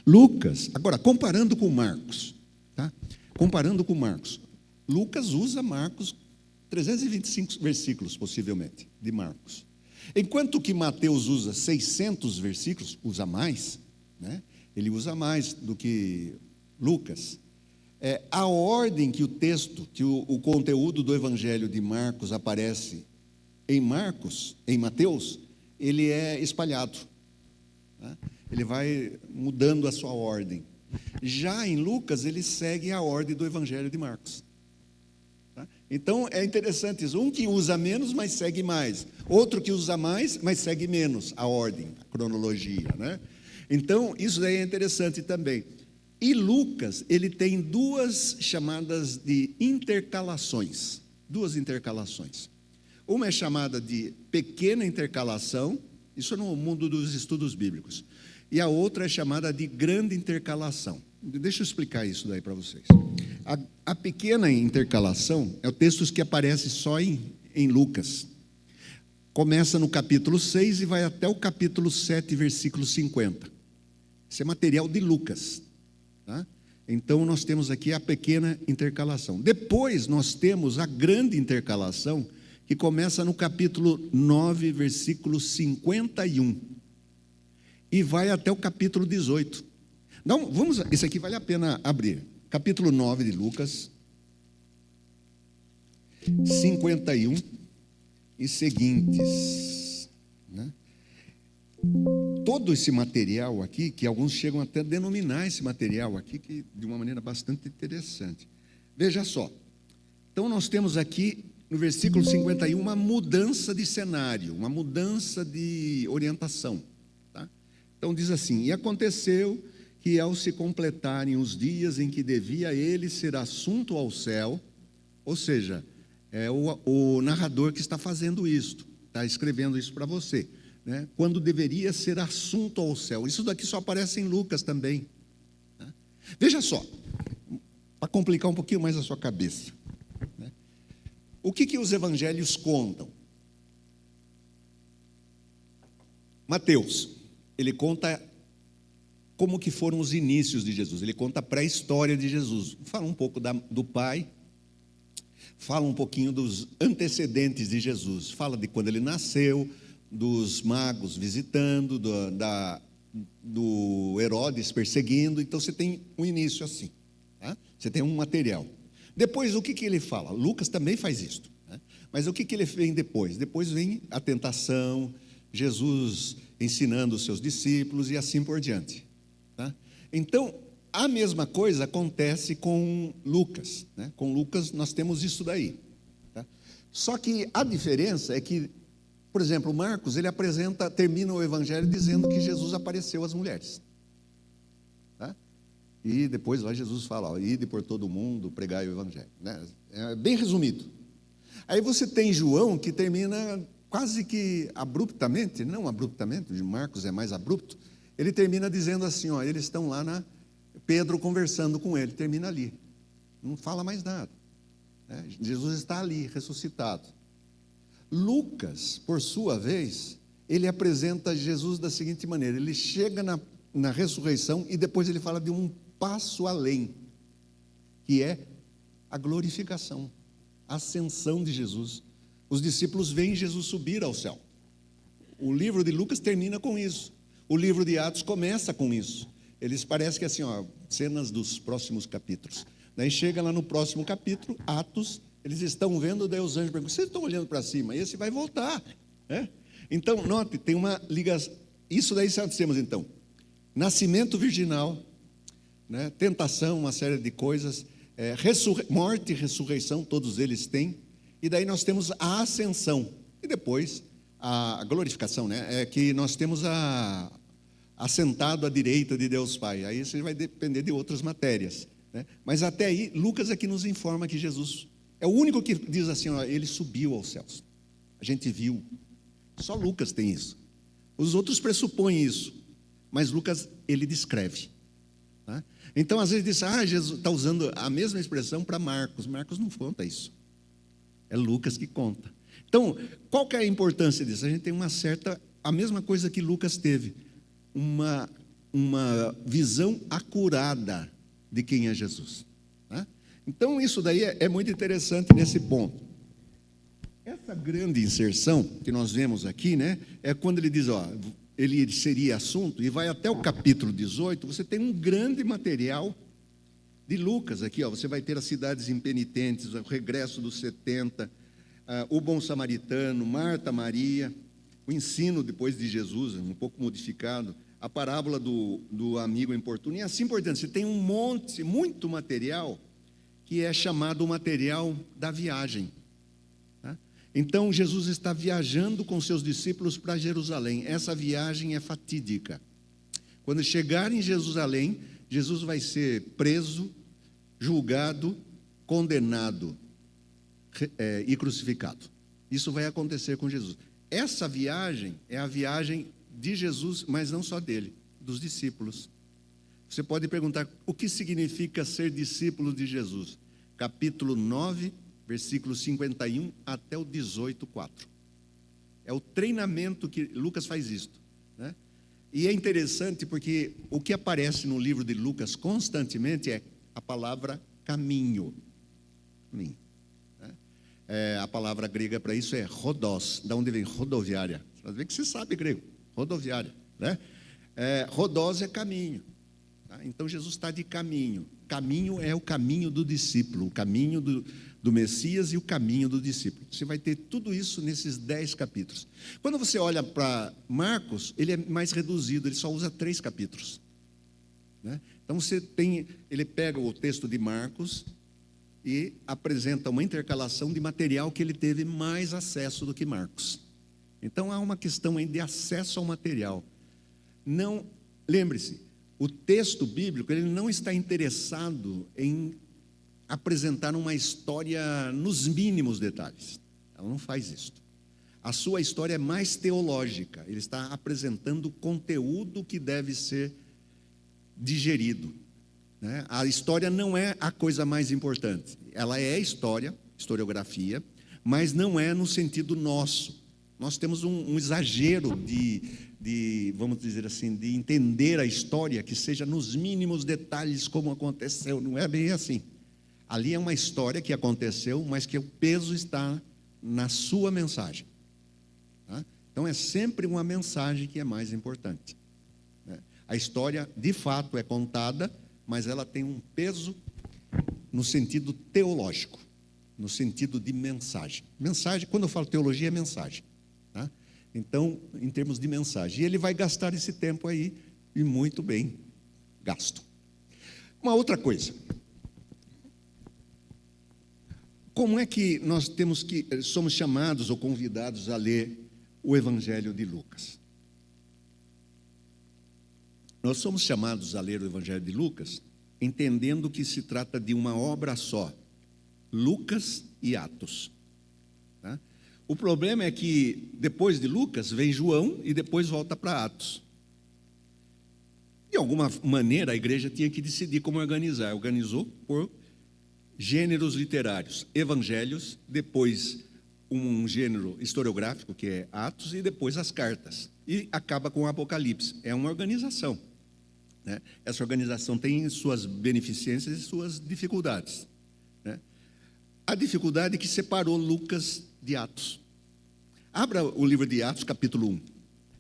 Lucas, agora, comparando com Marcos, tá? Comparando com Marcos, Lucas usa Marcos, 325 versículos, possivelmente, de Marcos. Enquanto que Mateus usa 600 versículos, usa mais, né? Ele usa mais do que Lucas. A ordem que o texto, que o conteúdo do Evangelho de Marcos aparece em Mateus, ele é espalhado, né? Ele vai mudando a sua ordem. Já em Lucas, ele segue a ordem do Evangelho de Marcos. Tá? Então, é interessante isso. Um que usa menos, mas segue mais. Outro que usa mais, mas segue menos a ordem, a cronologia, né? Então, isso daí é interessante também. E Lucas, ele tem duas chamadas de intercalações. Duas intercalações. Uma é chamada de pequena intercalação, isso é no mundo dos estudos bíblicos. E a outra é chamada de grande intercalação. Deixa eu explicar isso daí para vocês. A pequena intercalação é o texto que aparece só em Lucas. Começa no capítulo 6 e vai até o capítulo 7, versículo 50. Isso é material de Lucas, tá? Então, nós temos aqui a pequena intercalação. Depois, nós temos a grande intercalação, que começa no capítulo 9, versículo 51. E vai até o capítulo 18. Não, isso aqui vale a pena abrir. Capítulo 9 de Lucas, 51 e seguintes, né? Todo esse material aqui, que alguns chegam até a denominar esse material aqui de uma maneira bastante interessante. Veja só. Então, nós temos aqui, no versículo 51, uma mudança de cenário, uma mudança de orientação. Então diz assim, e aconteceu que ao se completarem os dias em que devia ele ser assunto ao céu, ou seja, é o narrador que está fazendo isto, está escrevendo isso para você, né? Quando deveria ser assunto ao céu. Isso daqui só aparece em Lucas também, né? Veja só, para complicar um pouquinho mais a sua cabeça, né? O que os evangelhos contam? Mateus, ele conta como que foram os inícios de Jesus, ele conta a pré-história de Jesus, fala um pouco do Pai, fala um pouquinho dos antecedentes de Jesus, fala de quando ele nasceu, dos magos visitando, do Herodes perseguindo. Então você tem um início assim, tá? Você tem um material. Depois o que ele fala? Lucas também faz isso, né? Mas o que ele vem depois? Depois vem a tentação, Jesus ensinando os seus discípulos e assim por diante. Tá? Então, a mesma coisa acontece com Lucas. Né? Com Lucas nós temos isso daí. Tá? Só que a diferença é que, por exemplo, Marcos, ele termina o evangelho dizendo que Jesus apareceu às mulheres. Tá? E depois lá Jesus fala, ó, ide por todo mundo, pregai o evangelho. Né? É bem resumido. Aí você tem João, que termina quase que abruptamente, não abruptamente, o de Marcos é mais abrupto, ele termina dizendo assim, ó, eles estão lá Pedro conversando com ele, termina ali, não fala mais nada. Né? Jesus está ali, ressuscitado. Lucas, por sua vez, ele apresenta Jesus da seguinte maneira, ele chega na ressurreição e depois ele fala de um passo além, que é a glorificação, a ascensão de Jesus. Os discípulos veem Jesus subir ao céu. O livro de Lucas termina com isso. O livro de Atos começa com isso. Eles parecem que assim, ó, cenas dos próximos capítulos. Daí chega lá no próximo capítulo, Atos, eles estão vendo, daí os anjos perguntam, vocês estão olhando para cima? Esse vai voltar. Né? Então, note, tem uma ligação. Isso daí nós temos então. Nascimento virginal, né? Tentação, uma série de coisas, morte e ressurreição, todos eles têm. E daí nós temos a ascensão. E depois a glorificação, né? É que nós temos assentado à direita de Deus Pai. Aí isso vai depender de outras matérias. Né? Mas até aí, Lucas aqui nos informa que Jesus é o único que diz assim, ó, ele subiu aos céus. A gente viu. Só Lucas tem isso. Os outros pressupõem isso. Mas Lucas, ele descreve. Tá? Então, às vezes, diz, Jesus está usando a mesma expressão para Marcos. Marcos não conta isso. É Lucas que conta. Então, qual que é a importância disso? A gente tem a mesma coisa que Lucas teve, uma visão acurada de quem é Jesus. Tá? Então, isso daí é muito interessante nesse ponto. Essa grande inserção que nós vemos aqui, né, é quando ele diz, ó, ele seria assunto, e vai até o capítulo 18, você tem um grande material de Lucas aqui, ó, você vai ter as cidades impenitentes, o regresso dos 70, o bom samaritano, Marta, Maria, o ensino depois de Jesus, um pouco modificado, a parábola do amigo importuno, e assim por diante. Você tem muito material, que é chamado o material da viagem. Tá? Então, Jesus está viajando com seus discípulos para Jerusalém. Essa viagem é fatídica. Quando chegar em Jerusalém, Jesus vai ser preso, julgado, condenado e crucificado. Isso vai acontecer com Jesus. Essa viagem é a viagem de Jesus, mas não só dele, dos discípulos. Você pode perguntar, o que significa ser discípulo de Jesus? Capítulo 9, versículo 51 até o 18:4. É o treinamento que Lucas faz isto, né? E é interessante porque o que aparece no livro de Lucas constantemente é a palavra caminho. Né? A palavra grega para isso é rodós, da onde vem rodoviária. Você vê que você sabe grego, rodoviária. Né? Rodós é caminho. Tá? Então Jesus está de caminho. Caminho é o caminho do discípulo, o caminho do Messias e o caminho do discípulo. Você vai ter tudo isso nesses 10 capítulos. Quando você olha para Marcos, ele é mais reduzido, ele só usa 3 capítulos. Né? Então ele pega o texto de Marcos e apresenta uma intercalação de material que ele teve mais acesso do que Marcos. Então há uma questão aí de acesso ao material. Não, lembre-se, o texto bíblico ele não está interessado em apresentar uma história nos mínimos detalhes. Ela não faz isso. A sua história é mais teológica. Ele está apresentando o conteúdo que deve ser digerido. Né? A história não é a coisa mais importante. Ela é história, historiografia, mas não é no sentido nosso. Nós temos um exagero vamos dizer assim, de entender a história que seja nos mínimos detalhes como aconteceu. Não é bem assim. Ali é uma história que aconteceu, mas que o peso está na sua mensagem. Tá? Então é sempre uma mensagem que é mais importante. Né? A história, de fato, é contada, mas ela tem um peso no sentido teológico. no sentido de mensagem. Mensagem, quando eu falo teologia, é mensagem. Tá? Então, em termos de mensagem. E ele vai gastar esse tempo aí, e muito bem gasto. Uma outra coisa. Como é que nós somos chamados ou convidados a ler o Evangelho de Lucas? Nós somos chamados a ler o Evangelho de Lucas entendendo que se trata de uma obra só, Lucas e Atos. Tá? O problema é que depois de Lucas vem João e depois volta para Atos. De alguma maneira a igreja tinha que decidir como organizar. Organizou por gêneros literários, evangelhos, depois um gênero historiográfico, que é Atos, e depois as cartas. E acaba com o Apocalipse. É uma organização. Né? Essa organização tem suas beneficências e suas dificuldades. Né? A dificuldade é que separou Lucas de Atos. Abra o livro de Atos, capítulo 1.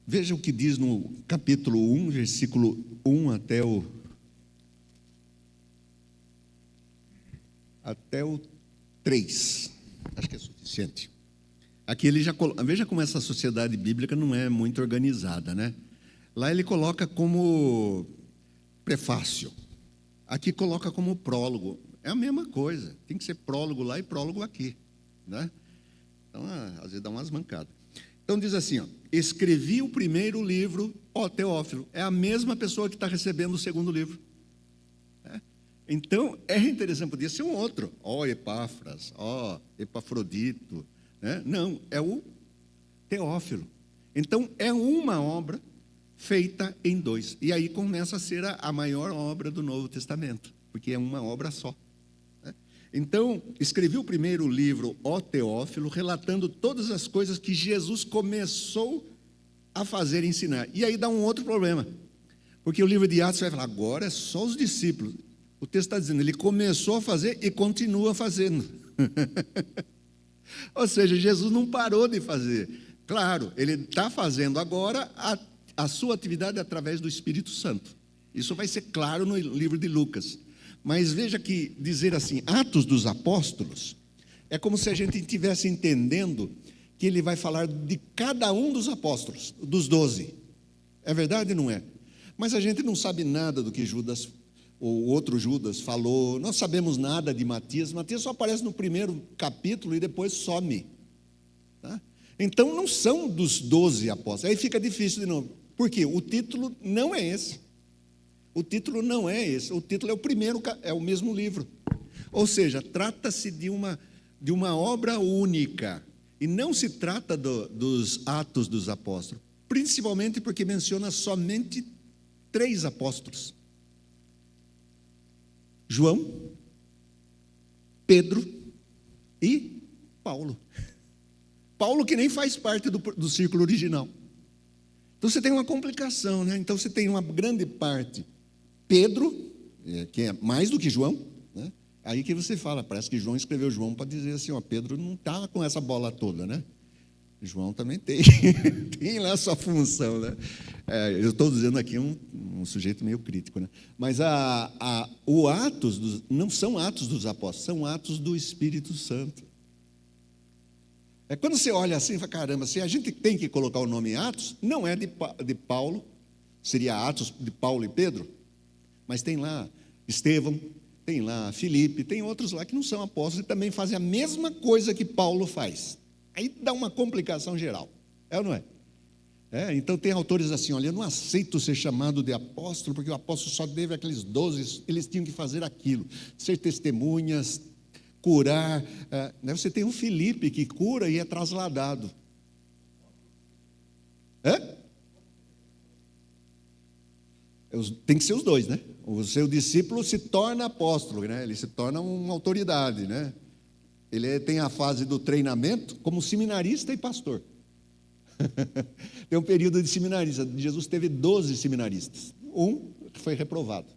Veja o que diz no capítulo 1, versículo 1 até o 3. Acho que é suficiente. Aqui ele já veja como essa sociedade bíblica não é muito organizada, né? Lá ele coloca como prefácio. Aqui coloca como prólogo. É a mesma coisa. Tem que ser prólogo lá e prólogo aqui, né? Então, às vezes dá umas mancadas. Então diz assim, ó, escrevi o primeiro livro, ó, Teófilo. É a mesma pessoa que está recebendo o segundo livro. Então, é interessante, podia ser um outro, Epáfras, Epafrodito, né? Não, é o Teófilo. Então, é uma obra feita em dois, e aí começa a ser a maior obra do Novo Testamento, porque é uma obra só, né? Então, escrevi o primeiro livro, ó Teófilo, relatando todas as coisas que Jesus começou a fazer e ensinar, e aí dá um outro problema, porque o livro de Atos vai falar, agora é só os discípulos. O texto está dizendo, ele começou a fazer e continua fazendo. Ou seja, Jesus não parou de fazer. Claro, ele está fazendo agora a sua atividade através do Espírito Santo. Isso vai ser claro no livro de Lucas. Mas veja que dizer assim, Atos dos Apóstolos, é como se a gente estivesse entendendo que ele vai falar de cada um dos apóstolos, dos 12. É verdade ou não é? Mas a gente não sabe nada do que Judas o outro Judas falou, não sabemos nada de Matias. Matias só aparece no primeiro capítulo e depois some. Tá? Então não são dos 12 apóstolos. Aí fica difícil de novo. Por quê? O título não é esse. O título não é esse. O título é o primeiro, é o mesmo livro. Ou seja, trata-se de uma obra única. E não se trata dos Atos dos Apóstolos. Principalmente porque menciona somente 3 apóstolos. João, Pedro e Paulo. Paulo que nem faz parte do círculo original. Então você tem uma complicação, né? Então você tem uma grande parte. Pedro, que é mais do que João, né? Aí que você fala, parece que João escreveu João para dizer assim, ó, Pedro não está com essa bola toda, né? João também tem, tem lá a sua função, né? Eu estou dizendo aqui um sujeito meio crítico, né? Mas o Atos não são Atos dos Apóstolos, são Atos do Espírito Santo. Quando você olha assim, fala, caramba, se a gente tem que colocar o nome Atos, não é de Paulo, seria Atos de Paulo e Pedro, mas tem lá Estevão, tem lá Filipe, tem outros lá que não são apóstolos e também fazem a mesma coisa que Paulo faz. Aí dá uma complicação geral, é ou não é? Então tem autores assim, olha, eu não aceito ser chamado de apóstolo, porque o apóstolo só teve aqueles 12, eles tinham que fazer aquilo, ser testemunhas, curar. Você tem um Filipe que cura e é trasladado. Tem que ser os dois, né? O seu discípulo se torna apóstolo, né? Ele se torna uma autoridade, né? Ele tem a fase do treinamento como seminarista e pastor. Tem um período de seminarista. Jesus teve 12 seminaristas. Um foi reprovado,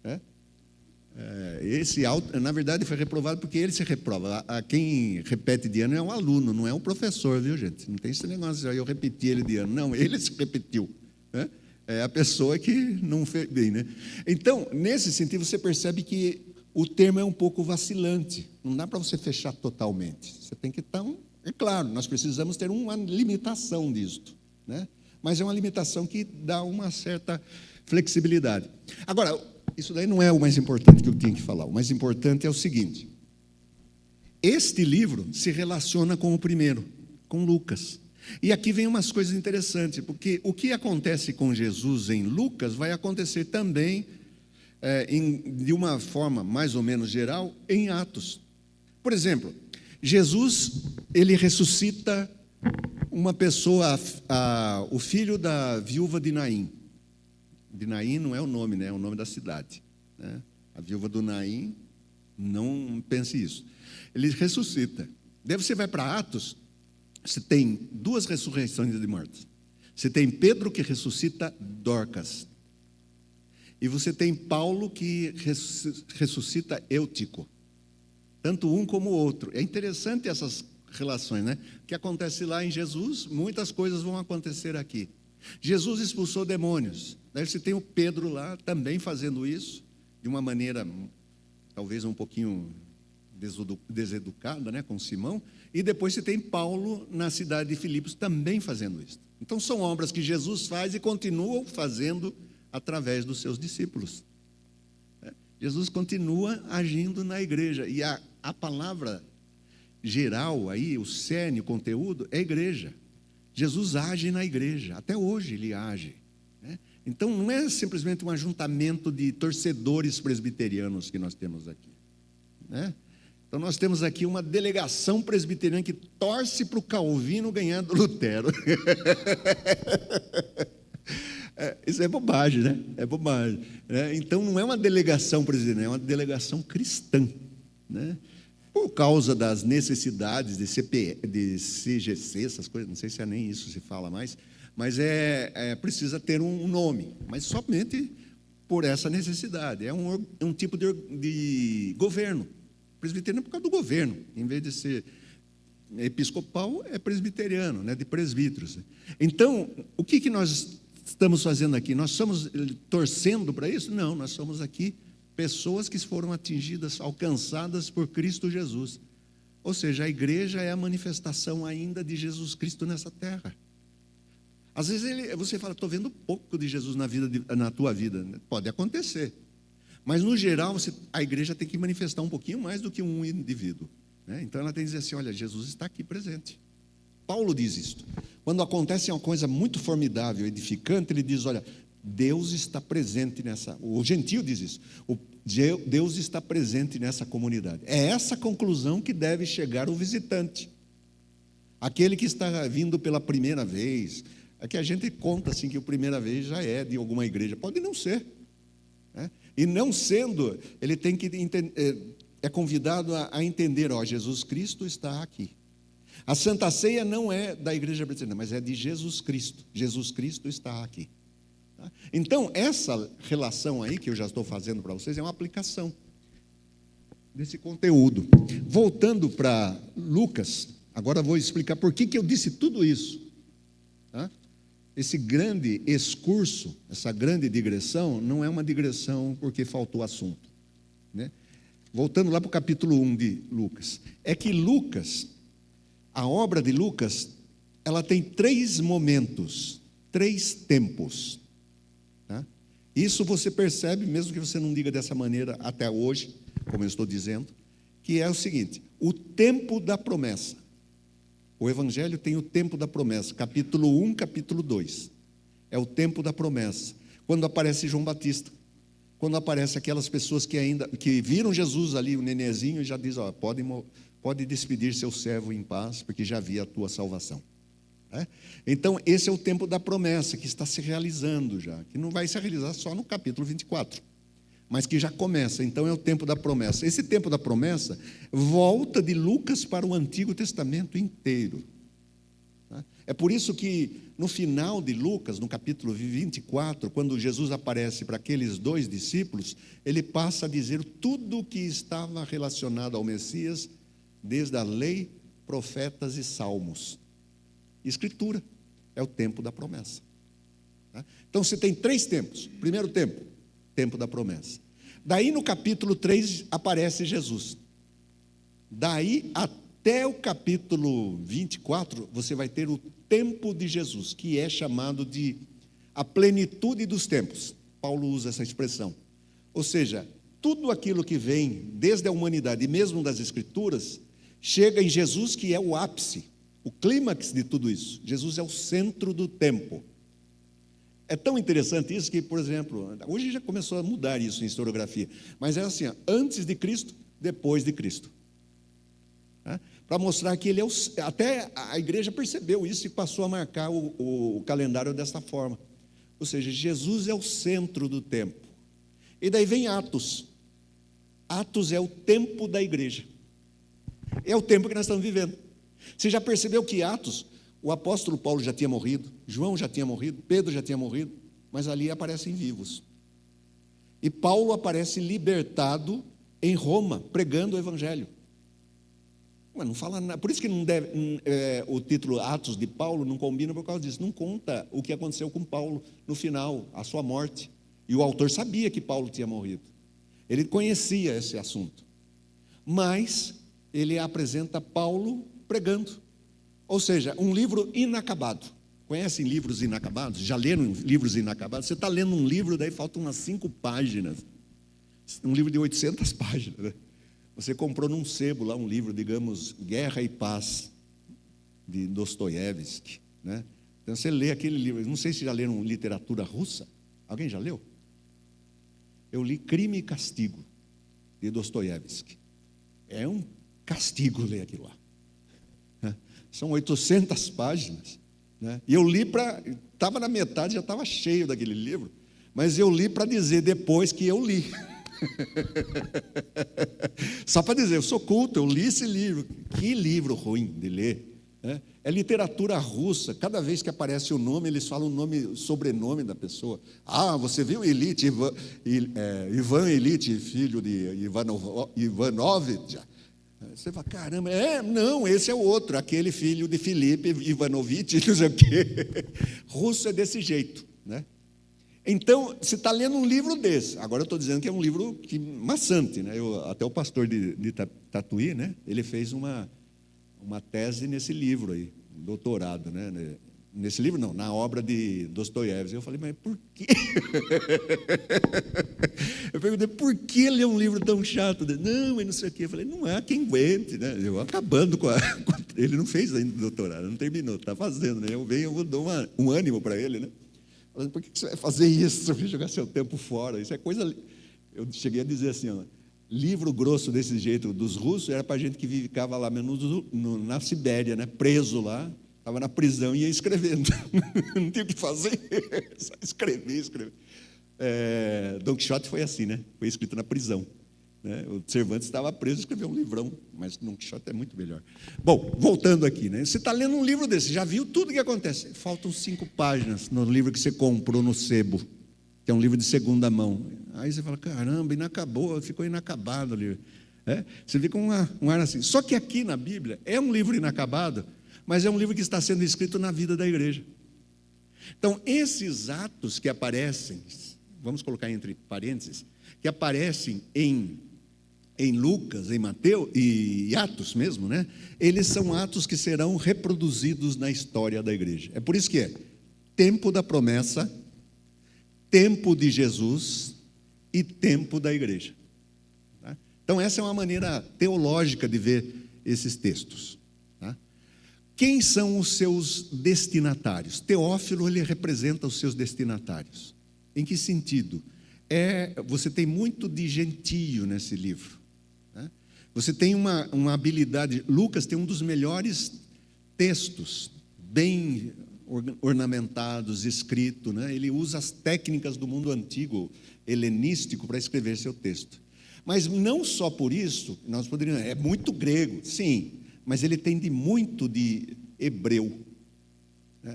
né? Na verdade, foi reprovado porque ele se reprova. Quem repete de ano é um aluno, não é um professor, viu, gente? Não tem esse negócio aí, eu repeti ele de ano. Não, ele se repetiu, né? É a pessoa que não fez bem, né? Então, nesse sentido, você percebe que o termo é um pouco vacilante. Não dá para você fechar totalmente. Você tem que estar... É claro, nós precisamos ter uma limitação disto, né? Mas é uma limitação que dá uma certa flexibilidade. Agora, isso daí não é o mais importante que eu tinha que falar. O mais importante é o seguinte: este livro se relaciona com o primeiro, com Lucas. E aqui vem umas coisas interessantes, porque o que acontece com Jesus em Lucas vai acontecer também, de uma forma mais ou menos geral, em Atos. Por exemplo, Jesus, ele ressuscita uma pessoa, o filho da viúva de Naim. De Naim não é o nome, né? É o nome da cidade, né? A viúva do Naim, não pense isso. Ele ressuscita. Daí você vai para Atos, você tem 2 ressurreições de mortos. Você tem Pedro que ressuscita Dorcas. E você tem Paulo que ressuscita Eutico. Tanto um como o outro. É interessante essas relações, né? O que acontece lá em Jesus, muitas coisas vão acontecer aqui. Jesus expulsou demônios. Daí você tem o Pedro lá também fazendo isso, de uma maneira talvez um pouquinho deseducada, né, com Simão. E depois você tem Paulo na cidade de Filipos também fazendo isso. Então são obras que Jesus faz e continua fazendo através dos seus discípulos. Jesus continua agindo na igreja. E a palavra geral aí, o cerne, o conteúdo, é igreja. Jesus age na igreja, até hoje ele age, né? Então não é simplesmente um ajuntamento de torcedores presbiterianos que nós temos aqui, né? Então nós temos aqui uma delegação presbiteriana que torce para o Calvino ganhar do Lutero. Isso é bobagem, né? É bobagem, né? Então não é uma delegação presbiteriana, é uma delegação cristã, né? Por causa das necessidades de CGC, essas coisas, não sei se é nem isso se fala mais, mas precisa ter um nome, mas somente por essa necessidade. É um tipo de governo. Presbiteriano é por causa do governo, em vez de ser episcopal, é presbiteriano, né, de presbíteros. Então, o que nós estamos fazendo aqui? Nós estamos torcendo para isso? Não, nós somos aqui pessoas que foram atingidas, alcançadas por Cristo Jesus. Ou seja, a igreja é a manifestação ainda de Jesus Cristo nessa terra. Às vezes você fala, estou vendo pouco de Jesus na tua vida. Pode acontecer. Mas, no geral, a igreja tem que manifestar um pouquinho mais do que um indivíduo, né? Então, ela tem que dizer assim, olha, Jesus está aqui presente. Paulo diz isto. Quando acontece uma coisa muito formidável, edificante, ele diz, olha, Deus está presente nessa... O gentio diz isso. Deus está presente nessa comunidade. É essa conclusão que deve chegar o visitante. Aquele que está vindo pela primeira vez. É que a gente conta assim que a primeira vez já é de alguma igreja. Pode não ser, né? E não sendo, ele tem que é convidado a entender, ó, Jesus Cristo está aqui. A Santa Ceia não é da igreja presbiteriana, mas é de Jesus Cristo. Jesus Cristo está aqui. Então, essa relação aí que eu já estou fazendo para vocês é uma aplicação desse conteúdo. Voltando para Lucas, agora vou explicar por que eu disse tudo isso, tá? Esse grande excurso, essa grande digressão, não é uma digressão porque faltou assunto, né? Voltando lá para o capítulo 1 de Lucas. É que Lucas, a obra de Lucas, ela tem 3 momentos, 3 tempos. Isso você percebe, mesmo que você não diga dessa maneira até hoje, como eu estou dizendo, que é o seguinte: o tempo da promessa. O Evangelho tem o tempo da promessa, capítulo 1, capítulo 2. É o tempo da promessa. Quando aparece João Batista, quando aparece aquelas pessoas que viram Jesus ali, o nenezinho, e já diz, ó, pode despedir seu servo em paz, porque já vi a tua salvação. Então, esse é o tempo da promessa que está se realizando já, que não vai se realizar só no capítulo 24, mas que já começa. Então, é o tempo da promessa. Esse tempo da promessa volta de Lucas para o Antigo Testamento inteiro. É por isso que, no final de Lucas, no capítulo 24, quando Jesus aparece para aqueles 2 discípulos, ele passa a dizer tudo o que estava relacionado ao Messias, desde a lei, profetas e salmos. Escritura é o tempo da promessa. Então você tem 3 tempos. Primeiro tempo, tempo da promessa. Daí no capítulo 3 aparece Jesus. Daí até o capítulo 24, você vai ter o tempo de Jesus, que é chamado de a plenitude dos tempos. Paulo usa essa expressão. Ou seja, tudo aquilo que vem desde a humanidade e mesmo das Escrituras, chega em Jesus, que é o ápice, o clímax de tudo isso. Jesus é o centro do tempo. É tão interessante isso que, por exemplo, hoje já começou a mudar isso em historiografia, mas é assim, antes de Cristo, depois de Cristo. Para mostrar que ele é até a igreja percebeu isso e passou a marcar o calendário dessa forma. Ou seja, Jesus é o centro do tempo. E daí vem Atos. Atos é o tempo da igreja. É o tempo que nós estamos vivendo. Você já percebeu que Atos, o apóstolo Paulo já tinha morrido, João já tinha morrido, Pedro já tinha morrido, mas ali aparecem vivos. E Paulo aparece libertado em Roma, pregando o evangelho. Mas não fala nada. Por isso que não deve, o título Atos de Paulo não combina por causa disso. Não conta o que aconteceu com Paulo no final, a sua morte. E o autor sabia que Paulo tinha morrido. Ele conhecia esse assunto. Mas ele apresenta Paulo pregando. Ou seja, um livro inacabado. Conhecem livros inacabados? Já leram livros inacabados? Você está lendo um livro, daí faltam umas 5 páginas. Um livro de 800 páginas, né? Você comprou num sebo lá um livro, digamos, Guerra e Paz, de Dostoiévski, né? Então você lê aquele livro, não sei se já leram literatura russa. Alguém já leu? Eu li Crime e Castigo, de Dostoiévski. É um castigo ler aquilo lá. São 800 páginas, né? E eu li estava na metade, já estava cheio daquele livro, mas eu li para dizer depois que eu li. Só para dizer, eu sou culto, eu li esse livro. Que livro ruim de ler, né? É literatura russa. Cada vez que aparece o nome, eles falam o nome, sobrenome da pessoa. Ah, você viu Ilitch, Ivan Ilitch, filho de Ivanovitch? Você fala, caramba, não, esse é o outro, aquele filho de Filipe Ivanovitch, não sei o quê. Russo é desse jeito, né? Então, você está lendo um livro desse. Agora eu estou dizendo que é um livro maçante, né? Até o pastor de Tatuí, né? Ele fez uma tese nesse livro aí, um doutorado, né? Nesse livro não, na obra de Dostoiévski. Eu falei, mas por quê? Eu perguntei, por que ler um livro tão chato? Não, mas não sei o quê. Eu falei, não há quem aguente, né? Eu acabando ele não fez ainda doutorado, não terminou, está fazendo, né? Eu dou um ânimo para ele, né? Falando, por que você vai fazer isso? Vai jogar seu tempo fora? Isso é coisa. Eu cheguei a dizer assim, ó, livro grosso desse jeito dos russos era para gente que ficava lá mesmo na Sibéria, né? Preso lá, estava na prisão e ia escrevendo. Não tinha o que fazer, só escrever. Don Quixote foi assim, né? Foi escrito na prisão, né? O Cervantes estava preso e escreveu um livrão, mas Don Quixote é muito melhor. Bom, voltando aqui, né? Você está lendo um livro desse, já viu tudo o que acontece. Faltam 5 páginas no livro que você comprou no sebo, que é um livro de segunda mão. Aí você fala, caramba, ficou inacabado o livro. Você fica um ar assim. Só que aqui na Bíblia é um livro inacabado, mas é um livro que está sendo escrito na vida da igreja. Então, esses atos que aparecem, vamos colocar entre parênteses, que aparecem em Lucas, em Mateus e Atos mesmo, né? Eles são atos que serão reproduzidos na história da igreja. É por isso que é tempo da promessa, tempo de Jesus e tempo da igreja. Tá? Então essa é uma maneira teológica de ver esses textos. Tá? Quem são os seus destinatários? Teófilo, ele representa os seus destinatários. Em que sentido? Você tem muito de gentio nesse livro. Né? Você tem uma habilidade. Lucas tem um dos melhores textos, bem ornamentados, escrito, né? Ele usa as técnicas do mundo antigo, helenístico, para escrever seu texto. Mas não só por isso, nós poderíamos, é muito grego, sim, mas ele tem muito de hebreu.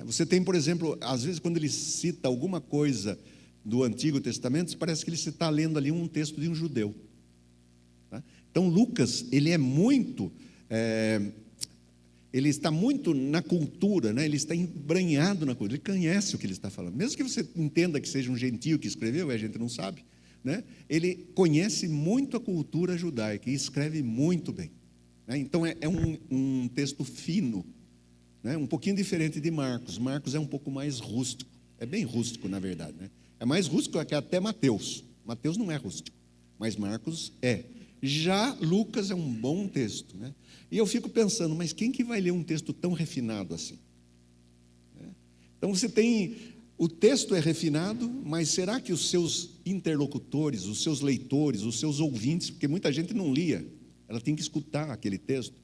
Você tem, por exemplo, às vezes quando ele cita alguma coisa do Antigo Testamento, parece que ele está lendo ali um texto de um judeu. Tá? Então, Lucas, ele é muito, ele está muito na cultura, né? Ele está embranhado na cultura, ele conhece o que ele está falando. Mesmo que você entenda que seja um gentio que escreveu, a gente não sabe, né, ele conhece muito a cultura judaica e escreve muito bem, né? Então é um texto fino, né, um pouquinho diferente de Marcos. Marcos é um pouco mais rústico, é bem rústico, na verdade, né? É mais rústico que até Mateus. Mateus não é rústico, mas Marcos é. Já Lucas é um bom texto, né? E eu fico pensando, mas quem que vai ler um texto tão refinado assim? Então você tem, o texto é refinado, mas será que os seus interlocutores, os seus leitores, os seus ouvintes, porque muita gente não lia, ela tem que escutar aquele texto,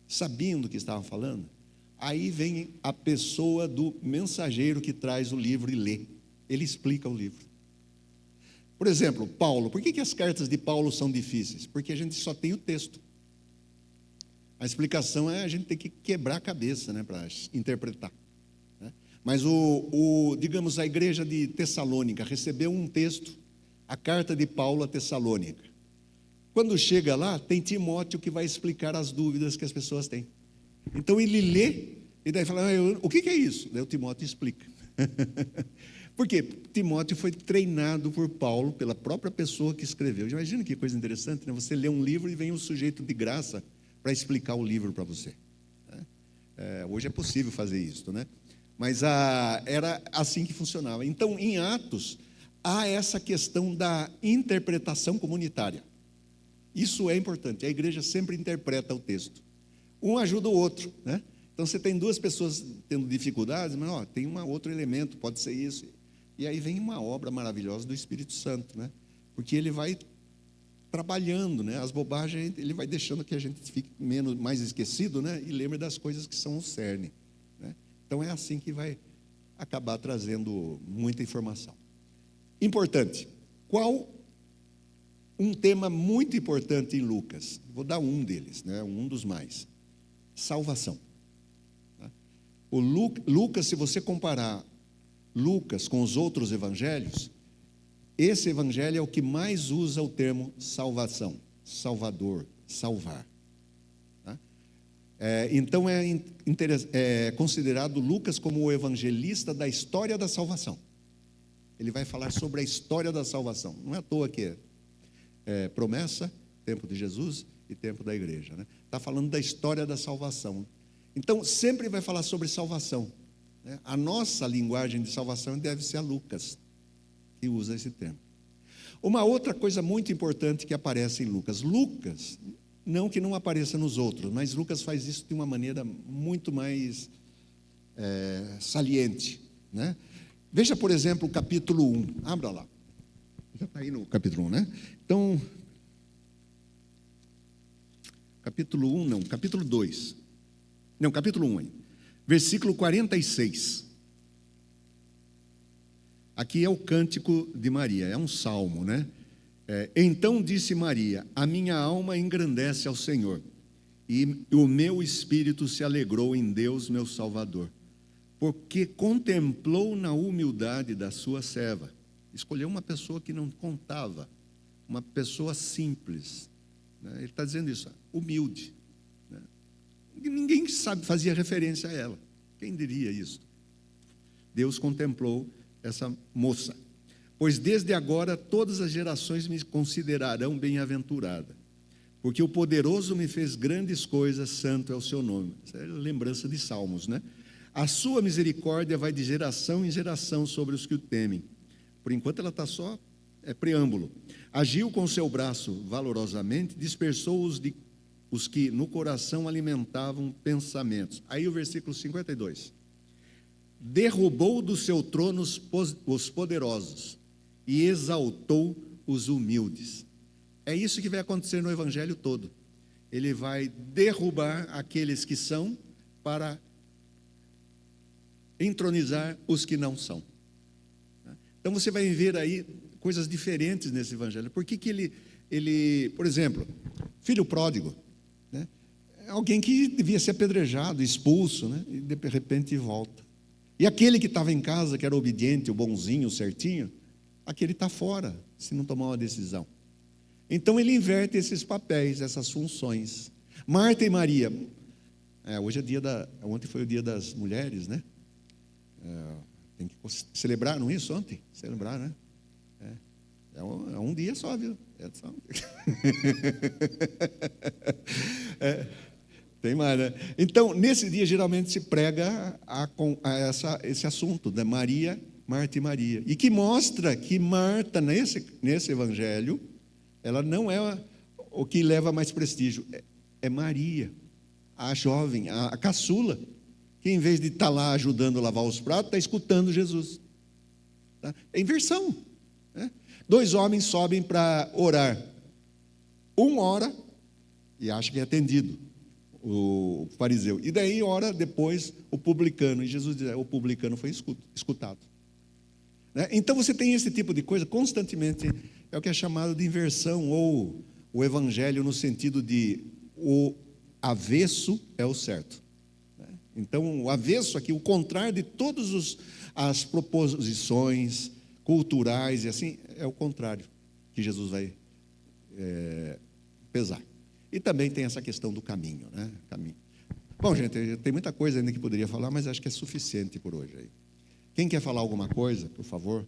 sabiam do que estava falando? Aí vem a pessoa do mensageiro que traz o livro e lê, ele explica o livro. Por exemplo, Paulo, por que as cartas de Paulo são difíceis? Porque a gente só tem o texto. A explicação é a gente ter que quebrar a cabeça, né, para interpretar. Mas digamos, a igreja de Tessalônica recebeu um texto, a carta de Paulo a Tessalônica. Quando chega lá, tem Timóteo que vai explicar as dúvidas que as pessoas têm. Então ele lê e daí fala, o que é isso? Daí o Timóteo explica. Por quê? Timóteo foi treinado por Paulo, pela própria pessoa que escreveu. Imagina que coisa interessante, né? Você lê um livro e vem um sujeito de graça para explicar o livro para você. Hoje é possível fazer isso, né? Mas era assim que funcionava. Então, em Atos, há essa questão da interpretação comunitária. Isso é importante. A igreja sempre interpreta o texto. Um ajuda o outro, né? Então, você tem duas pessoas tendo dificuldades, mas tem um outro elemento, pode ser isso. E aí vem uma obra maravilhosa do Espírito Santo, né? Porque ele vai trabalhando, né? As bobagens, ele vai deixando que a gente fique mais esquecido, né? E lembre das coisas que são o cerne. Então é assim que vai acabar trazendo muita informação. Importante, qual um tema muito importante em Lucas? Vou dar um deles, né? Um dos mais. Salvação. O Lucas, se você comparar Lucas com os outros evangelhos, esse evangelho é o que mais usa o termo salvação, salvador, salvar. Então é considerado Lucas como o evangelista da história da salvação. Ele vai falar sobre a história da salvação. Não é à toa que é promessa, tempo de Jesus e tempo da igreja, né? Está falando da história da salvação. Então sempre vai falar sobre salvação, né? A nossa linguagem de salvação deve ser a Lucas, que usa esse termo. Uma outra coisa muito importante que aparece em Lucas. Lucas, não que não apareça nos outros, mas Lucas faz isso de uma maneira muito mais saliente, né? Veja, por exemplo, o capítulo 1. Abra lá. Já está aí no capítulo 1, né? Então, capítulo 1 não, capítulo 2. Não, capítulo 1 aí. Versículo 46. Aqui é o cântico de Maria, é um salmo, né? Então disse Maria, a minha alma engrandece ao Senhor, e o meu espírito se alegrou em Deus, meu Salvador, porque contemplou na humildade da sua serva. Escolheu uma pessoa que não contava, uma pessoa simples, né? Ele está dizendo isso, humilde, né? Ninguém fazia referência a ela, quem diria isso? Deus contemplou essa moça. Pois desde agora todas as gerações me considerarão bem-aventurada, porque o poderoso me fez grandes coisas, santo é o seu nome. Isso é lembrança de Salmos, né? A sua misericórdia vai de geração em geração sobre os que o temem. Por enquanto ela está só, preâmbulo. Agiu com seu braço valorosamente, dispersou os que no coração alimentavam pensamentos. Aí o versículo 52. Derrubou do seu trono os poderosos e exaltou os humildes. É isso que vai acontecer no evangelho todo. Ele vai derrubar aqueles que são para entronizar os que não são. Então você vai ver aí coisas diferentes nesse evangelho. Por que ele, por exemplo, filho pródigo, né? Alguém que devia ser apedrejado, expulso, né? E de repente volta. E aquele que estava em casa, que era obediente, o bonzinho, o certinho, aquele está fora, se não tomar uma decisão. Então ele inverte esses papéis, essas funções. Marta e Maria, hoje é ontem foi o dia das mulheres, né? Tem que celebraram isso ontem? Celebraram, né? É um dia só, viu? É só... Tem mais, né? Então, nesse dia, geralmente se prega esse assunto da Maria, Marta e Maria. E que mostra que Marta, nesse evangelho, ela não é o que leva mais prestígio. É Maria, a jovem, a caçula, que em vez de estar lá ajudando a lavar os pratos, está escutando Jesus. Tá? É inversão. Né? 2 homens sobem para orar. Um ora e acha que é atendido, o fariseu. E daí ora depois o publicano. E Jesus diz, o publicano foi escutado. Né? Então você tem esse tipo de coisa constantemente. É o que é chamado de inversão, ou o evangelho no sentido de o avesso é o certo. Então, o avesso aqui, o contrário de todas as proposições culturais e assim, é o contrário que Jesus vai pesar. E também tem essa questão do caminho, né? Caminho. Bom, gente, tem muita coisa ainda que poderia falar, mas acho que é suficiente por hoje aí. Quem quer falar alguma coisa, por favor?